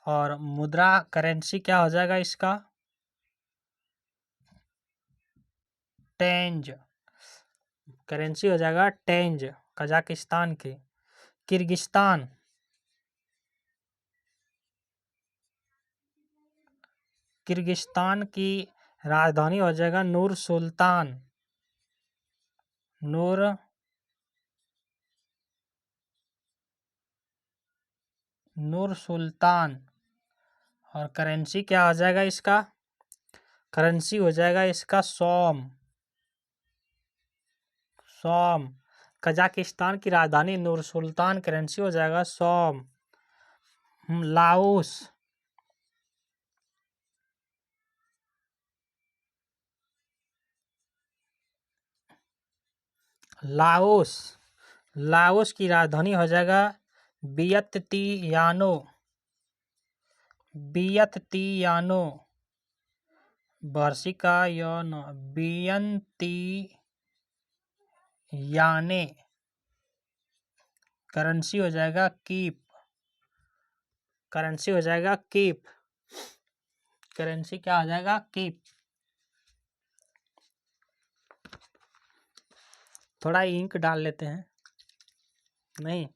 और मुद्रा करेंसी क्या हो जाएगा इसका? टेंज, करेंसी हो जाएगा टेंज, कजाकिस्तान की। किर्गिस्तान, किर्गिस्तान की राजधानी हो जाएगा नूर सुल्तान, नूर, नूर सुल्तान। और करेंसी क्या हो जाएगा इसका? करेंसी हो जाएगा इसका सोम, सोम। कजाकिस्तान की राजधानी नूर सुल्तान, करेंसी हो जाएगा सोम। लाओस, लाओस, लाओस की राजधानी हो जाएगा वियततियानो, वियततियानो। वार्षिका यानो, वियंतियाने। करेंसी हो जाएगा कीप, करेंसी हो जाएगा कीप, करेंसी क्या हो जाएगा? कीप। थोड़ा इंक डाल लेते हैं, नहीं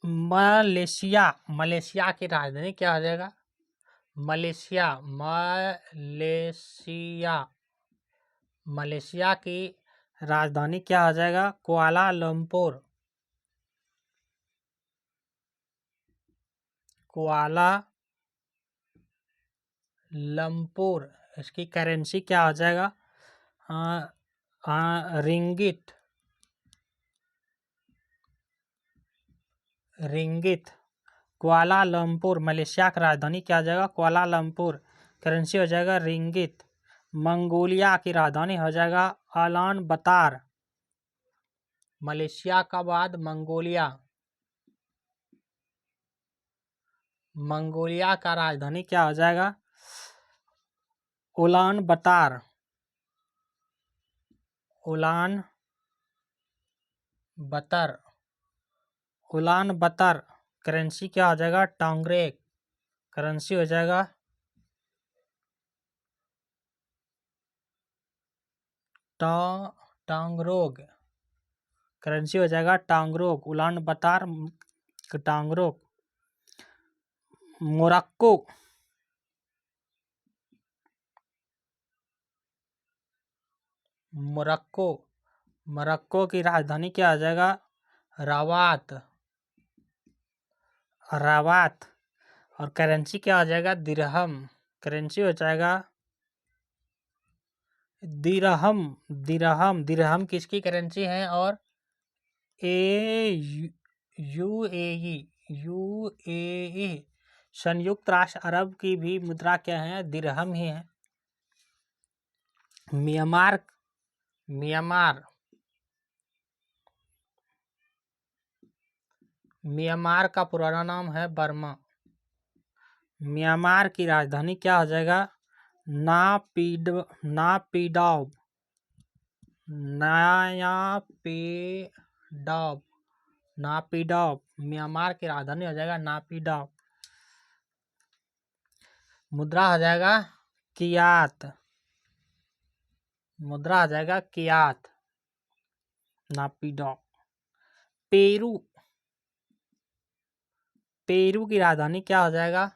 मलेशिया, मलेशिया की राजधानी क्या हो जाएगा? मलेशिया, मलेशिया, मलेशिया की राजधानी क्या हो जाएगा? Kuala Lumpur, Kuala Lumpur. इसकी करेंसी क्या हो जाएगा? रिंगित, रिंगित। कुआलालंपुर मलेशिया की राजधानी क्या हो जाएगा? कुआलालंपुर। करेंसी हो जाएगा रिंगित। मंगोलिया की राजधानी हो जाएगा उलान बतार। मलेशिया का बाद मंगोलिया, मंगोलिया का राजधानी क्या हो जाएगा? उलान बतार, उलान बतर, उलान बतर। करेंसी क्या हो जाएगा? टांगरेक। करेंसी हो जाएगा टांगरोग। करेंसी हो जाएगा टांगरोग। उलान बतार, टांगरोग। मोरक्को, मोरक्को, मोरक्को की राजधानी क्या हो जाएगा? रवात, रवात। और करेंसी क्या हो जाएगा? दिरहम। करेंसी हो जाएगा दिरहम, दिरहम। दिरहम किसकी करेंसी है? और ए यूएई, यूएई संयुक्त राष्ट्र अरब की भी मुद्रा क्या है? दिरहम ही है। म्यांमार, म्यांमार, म्यांमार का पुराना नाम है बर्मा। म्यांमार की राजधानी क्या हो जाएगा? नापिडाव, नायापिडाव, नापिडाव। म्यांमार की राजधानी हो जाएगा नापिडाव। मुद्रा हो जाएगा कियात, मुद्रा हो जाएगा कियात। नापिडाव। पेरू, पेरू की राजधानी क्या हो जाएगा?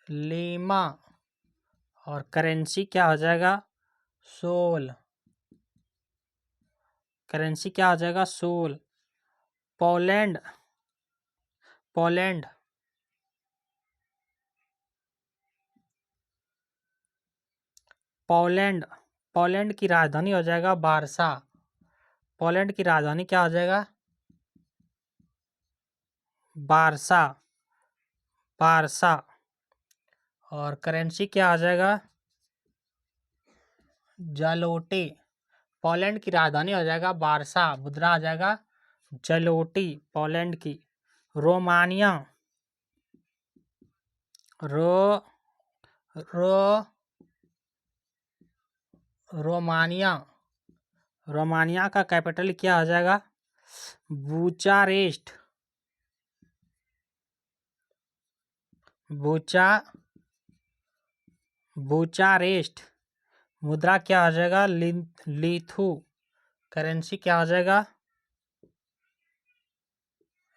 लीमा। और करेंसी क्या हो जाएगा? सोल। करेंसी क्या हो जाएगा? Seoul. Poland, Poland, Poland. Poland की राजधानी हो जाएगा वारसा। पोलैंड की राजधानी क्या हो जाएगा? वारसा, वारसा। और करेंसी क्या आ जाएगा? जलोटी। पोलैंड की राजधानी हो जाएगा वारसा। मुद्रा आ जाएगा जलोटी, पोलैंड की। रोमानिया, रो रो रोमानिया, रोमानिया का कैपिटल क्या हो जाएगा? बुचारेस्ट, बुचा बुचारेस्ट। मुद्रा क्या हो जाएगा? लीथू। करेंसी क्या हो जाएगा?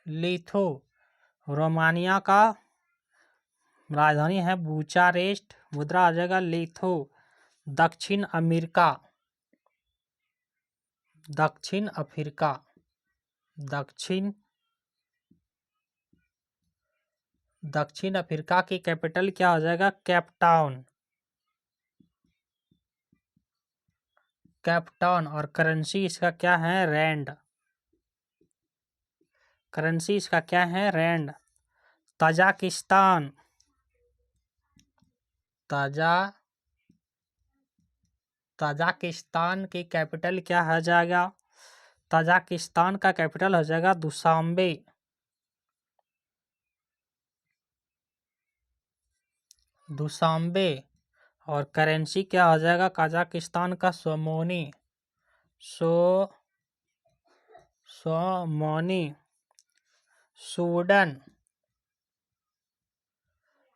लीथू। रोमानिया का राजधानी है बुचारेस्ट। मुद्रा आ जाएगा लीथू। दक्षिण अमेरिका, दक्षिण अफ्रीका, दक्षिण दक्षिण अफ्रीका की कैपिटल क्या हो जाएगा? Cape Town, Cape Town. और करेंसी इसका क्या है? रैंड। करेंसी इसका क्या है? रैंड। तजाकिस्तान, तजा तजाकिस्तान की कैपिटल क्या हो जाएगा? तजाकिस्तान का कैपिटल हो जाएगा दुशांबे, दुशांबे। और करेंसी क्या हो जाएगा कजाकिस्तान का? सोमोनी, सो सोमोनी। सूडन,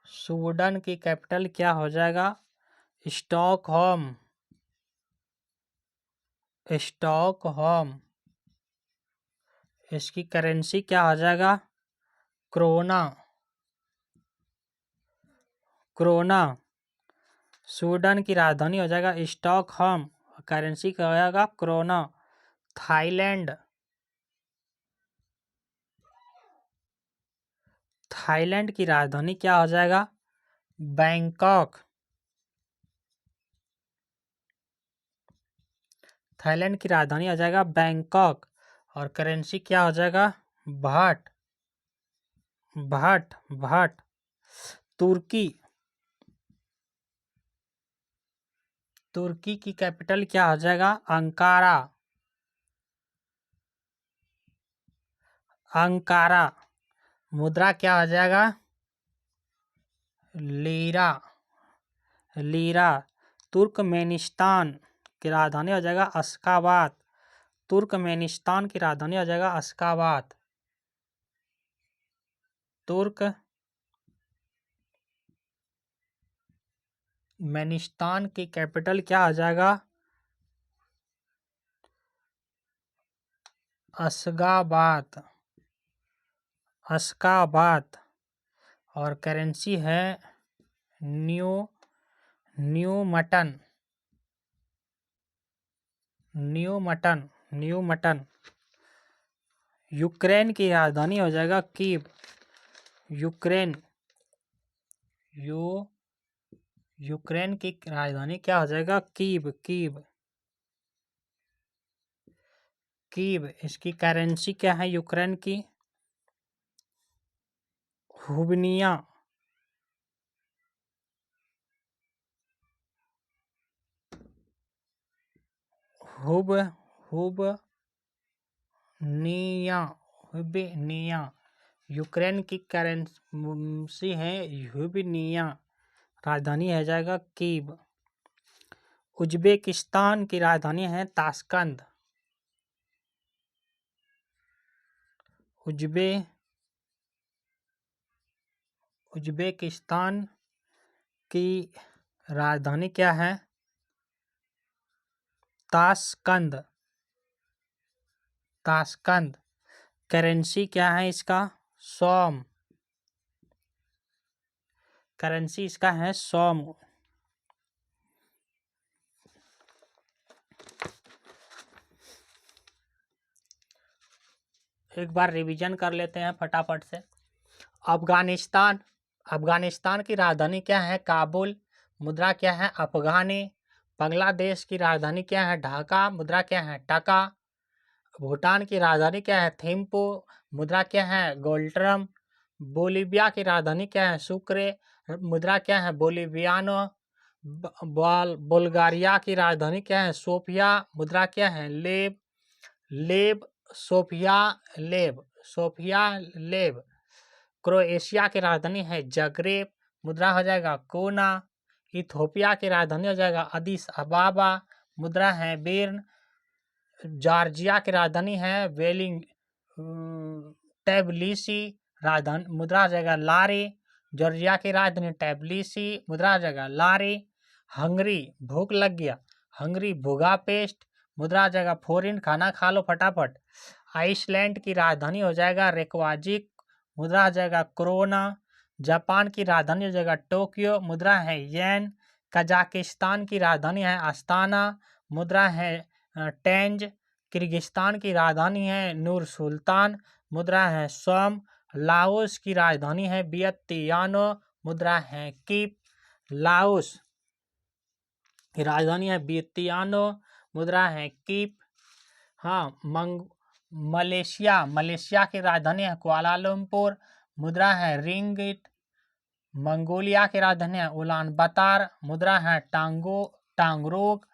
सूडन की कैपिटल क्या हो जाएगा? स्टॉकहोम, स्टॉकहोम, इसकी करेंसी क्या हो जाएगा? क्रोना। क्रोना। स्वीडन की राजधानी हो जाएगा स्टॉकहोम, करेंसी क्या हो जाएगा? क्रोना। थाईलैंड। थाईलैंड की राजधानी क्या हो जाएगा? बैंकॉक। थाईलैंड की राजधानी हो जाएगा बैंकॉक, और करेंसी क्या हो जाएगा? बाट। बाट। बाट। तुर्की। तुर्की की कैपिटल क्या हो जाएगा? अंकारा। अंकारा। मुद्रा क्या हो जाएगा? लीरा। लीरा। तुर्कमेनिस्तान की राजधानी हो जाएगा अशकाबाद। तुर्कमेनिस्तान की राजधानी हो जाएगा अशकाबाद। तुर्कमेनिस्तान की कैपिटल क्या हो जाएगा? अशगाबाद। अशकाबाद। और करेंसी है new new mutton. New mutton. New mutton. Ukraine की राजधानी हो जाएगा कीव। यूक्रेन। यूक्रेन की राजधानी क्या हो जाएगा? कीव। कीव। कीव। इसकी करेंसी क्या है यूक्रेन की? हुबनिया। हुब हुबनिया। हुबनिया। यूक्रेन की करेंसी है हुबनिया, राजधानी है जाएगा कीव। उज्बेकिस्तान की राजधानी है ताशकंद। उज्बेकिस्तान की राजधानी क्या है? ताशकंद। ताशकंद। करेंसी क्या है इसका? सोम। करेंसी इसका है सोम। एक बार रिवीजन कर लेते हैं फटाफट से। अफगानिस्तान। अफगानिस्तान की राजधानी क्या है? काबुल। मुद्रा क्या है? अफगानी। बांग्लादेश की राजधानी क्या है? ढाका। मुद्रा क्या है? टका। भूटान की राजधानी क्या है? थिम्पू। मुद्रा क्या है? गोल्ट्रम। बोलीविया की राजधानी क्या है? सुक्रे। मुद्रा क्या है? बोलीवियानो। बुल्गारिया की राजधानी क्या है? सोफिया। मुद्रा क्या है? लेब। लेब। सोफिया। लेब। सोफिया। लेब। क्रोएशिया की राजधानी है जग्रेब। मुद्रा हो जाएगा कोना। इथोपिया की राजधानी हो जाएगा अदिस अबाबा। मुद्रा है बेर्न। जॉर्जिया की राजधानी है वेलिंग टेबलिसी। राजधानी मुद्रा हो जाएगा लारे। जॉर्जिया की राजधानी टेबलिसी। मुद्रा हो जाएगा लारे। हंगरी। भूख लग गया। हंगरी बुगापेस्ट। मुद्रा हो जाएगा फोरिन। खाना खा लो फटाफट। आइसलैंड की राजधानी हो जाएगा रेकवाजिक। मुद्रा हो जाएगा क्रोना। जापान की राजधानी हो जाएगा टोक्यो। मुद्रा है येन। कजाकिस्तान की राजधानी है अस्ताना। मुद्रा है टेंज। किर्गिस्तान की राजधानी है नूर सुल्तान। मुद्रा है सोम। लाओस की राजधानी है वियतियानो। मुद्रा है कीप। लाओस की राजधानी है वियतियानो। मुद्रा है कीप। हाँ। मलेशिया। मलेशिया की राजधानी है कुआलालंपुर। मुद्रा है रिंगिट। मंगोलिया की राजधानी है उलान बतर। मुद्रा है टांगरोग।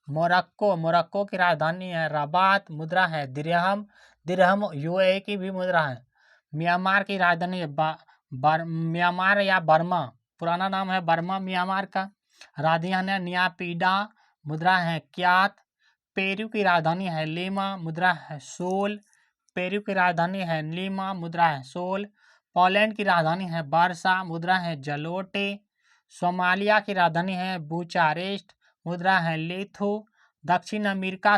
मोरक्को। मोरक्को की राजधानी है रबात। मुद्रा है दिरहम। दिरहम यूएई की भी मुद्रा है। म्यांमार की राजधानी है म्यांमार या बर्मा, पुराना नाम है बर्मा म्यांमार का। राजधानी है नियापीडा। मुद्रा है क्यात। पेरू की राजधानी है लीमा। मुद्रा है सोल। पेरू की राजधानी है लीमा। मुद्रा है सोल। पोलैंड की राजधानी है बारसा। मुद्रा है जलोटे। सोमालिया की राजधानी है बुचारेस्ट। मुद्रा है लेथो। दक्षिण अफ्रीका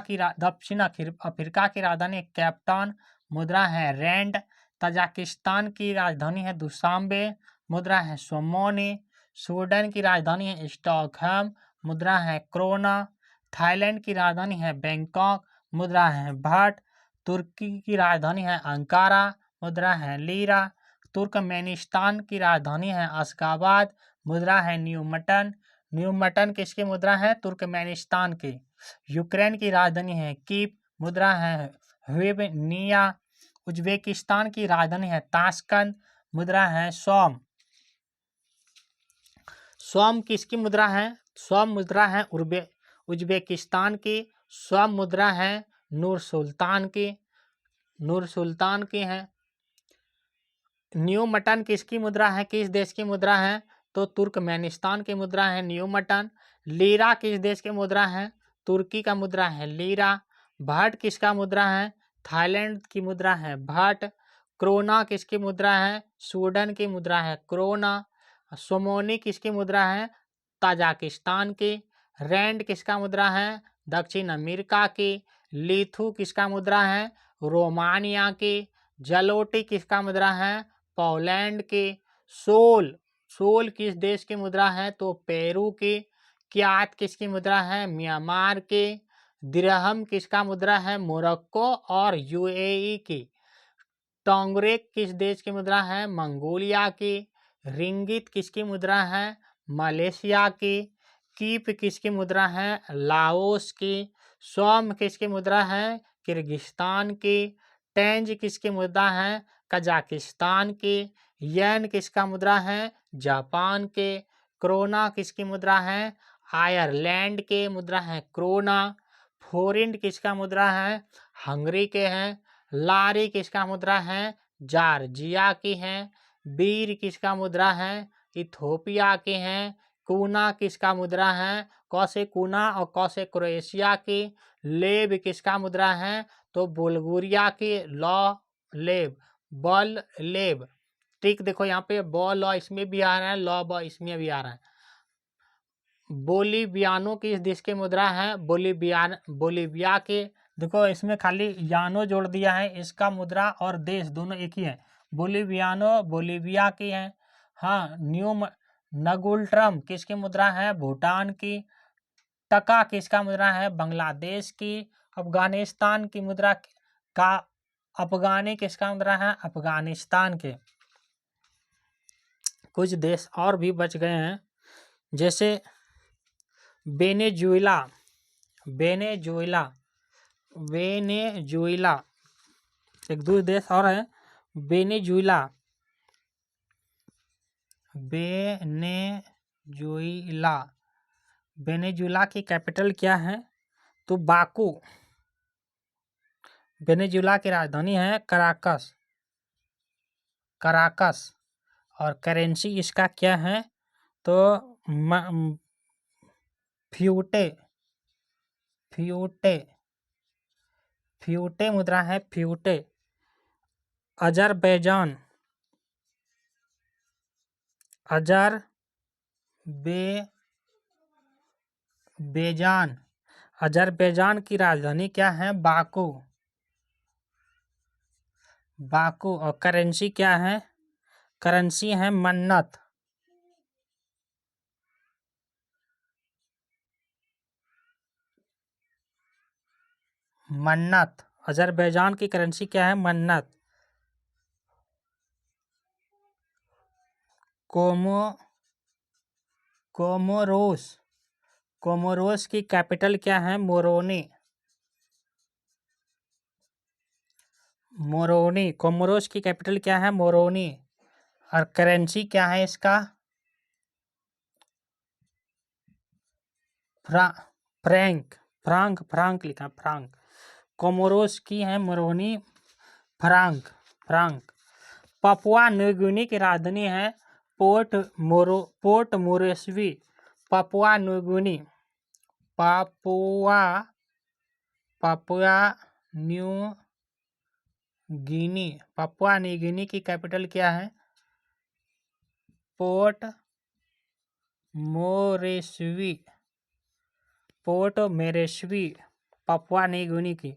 की राजधानी कैपटाउन। मुद्रा है रैंड। तजाकिस्तान की राजधानी है दुशांबे, मुद्रा है सोमोनी। स्वीडन की राजधानी है स्टॉकहोम, मुद्रा है क्रोना। थाईलैंड की राजधानी है बैंकॉक, मुद्रा है बाट। तुर्की की राजधानी है अंकारा, मुद्रा है लीरा। तुर्कमेनिस्तान की राजधानी है अशगाबाद, मुद्रा है न्यूमटन। न्यूमटन किसकी मुद्रा है? तुर्कमेनिस्तान की। यूक्रेन की राजधानी है कीव, मुद्रा है ह्विवनिया। उज्बेकिस्तान की राजधानी है ताशकंद, मुद्रा है सोम। सोम किसकी मुद्रा है? सोम मुद्रा है उज्बेकिस्तान की। सोम मुद्रा है नूर सुल्तान की, नूर सुल्तान की है। न्यू मटन किसकी मुद्रा है? किस देश की मुद्रा है? तो तुर्कमेनिस्तान की मुद्रा है न्यू मटन। लीरा किस देश की मुद्रा है? तुर्की का मुद्रा है लीरा। भाट किसका मुद्रा है? थाईलैंड की मुद्रा है भाट। क्रोना किसकी मुद्रा है? स्वीडन की मुद्रा है क्रोना। सोमोनी किसकी मुद्रा है? ताजाकिस्तान की। रैंड किसका मुद्रा है? दक्षिण अमेरिका की। लीथू किसका मुद्रा है? रोमानिया की। जलोटी किसका मुद्रा है? पोलैंड की। सोल, सोल किस देश की मुद्रा है? तो पेरू की। क्यात किसकी मुद्रा है? म्यांमार की। दिरहम किसका मुद्रा है? मोरक्को और यूएई की। टोंगरेक किस देश की मुद्रा है? मंगोलिया की। रिंगित किसकी मुद्रा है? मलेशिया की। कीप किसकी मुद्रा है? लाओस की। सोम किसकी मुद्रा है? किर्गिस्तान की। टेंज किसकी मुद्रा है? कजाकिस्तान की। येन किसका मुद्रा है? जापान के। क्रोना किसकी मुद्रा है? आयरलैंड के, मुद्रा है क्रोना। फोरिंड किसका मुद्रा है? हंगरी के हैं। लारी किसका मुद्रा है? जॉर्जिया की है। बीर किसका मुद्रा है? इथोपिया के हैं। कूना किसका मुद्रा है? कौसे कूना और कौसे क्रोएशिया की। लेब किसका मुद्रा है? तो बुल्गारिया की। लॉ लेब, बॉल लेब। ठीक, देखो यहाँ पे बॉल लॉ इसमें भी आ रहा है, लॉ बॉ इसमें भी आ रहा है। बोलिवियानो किस देश की मुद्रा है? बोलिविया के। देखो इसमें खाली यानो जोड़ दिया है, इसका मुद्रा और देश दोनों एक ही है। बोलिवियानो बोलिविया की है। हाँ, नगुल्ट्रम किसकी मुद्रा है? भूटान की। टका किसका मुद्रा है? बांग्लादेश की। अफगानिस्तान की मुद्रा का अफगानी किसका मुद्रा है? अफगानिस्तान के। कुछ देश और भी बच गए हैं, जैसे वेनेजुएला, वेनेजुएला, वेनेजुएला। एक दो देश और है, वेनेजुएला, वेनेजुएला। वेनेजुएला की कैपिटल क्या है? तो बाकू। वेनेजुएला की राजधानी है कराकस, कराकस। और करेंसी इसका क्या है? तो फ्यूटे, फ्यूटे, फ्यूटे मुद्रा है फ्यूटे। अजरबैजान, अजरबैजान, अजरबैजान की राजधानी क्या है? Baku, Baku. और करेंसी क्या है? करेंसी है मन्नत, मन्नत। अजरबैजान की करेंसी क्या है? मन्नत। कोमोरोस, कोमोरोस की कैपिटल क्या है? Moroni, Moroni. कोमोरोस की कैपिटल क्या है? मोरोनी। और करेंसी क्या है इसका? फ्रैंक, फ्रांक, फ्रांक लिखा, फ्रांक। कोमोरोस की है Moroni, franc, franc. Papua New Guinea की राजधानी है Port Moresby. Papua New Guinea, Papua, Papua New Guinea, Papua New Guinea की कैपिटल क्या है? Port Moresby, Port Moresby, Papua New Guinea की।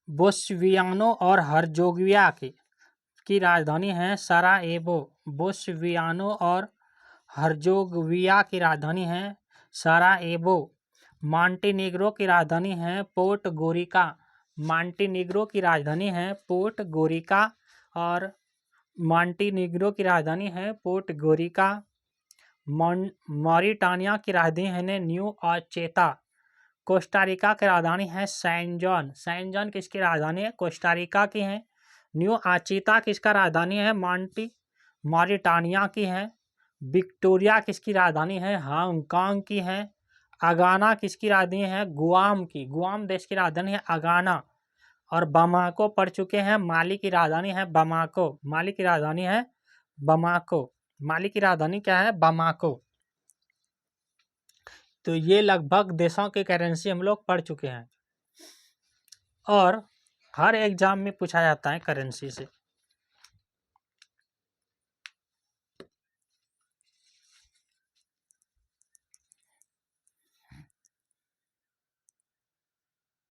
बोस्वियानो और हर्जोगिया की राजधानी है सराएवो। बोस्वियानो और हर्जोगविया की राजधानी है सराएवो। मॉन्टेनेग्रो की राजधानी है पोर्ट गोरिका। मॉन्टेनेग्रो की राजधानी है पोर्ट गोरिका और मॉन्टेनेग्रो की राजधानी है पोर्ट गोरिका। मॉरिटानिया की राजधानी है न्यू आचेता। कोस्टारिका की राजधानी है सैन जॉन। सैन जॉन किसकी राजधानी है? कोस्टारिका की है। न्यू आचेता किसका राजधानी है? मॉरिटानिया की है। विक्टोरिया किसकी राजधानी है? हांगकांग की है। अगाना किसकी राजधानी है? गुआम की। गुआम देश की राजधानी है अगाना। और बमाको पढ़ चुके हैं। माली की राजधानी है बमाको। माली की राजधानी है बमाको। माली की राजधानी क्या है? बमाको। तो ये लगभग देशों की करेंसी हम लोग पढ़ चुके हैं और हर एग्जाम में पूछा जाता है करेंसी से।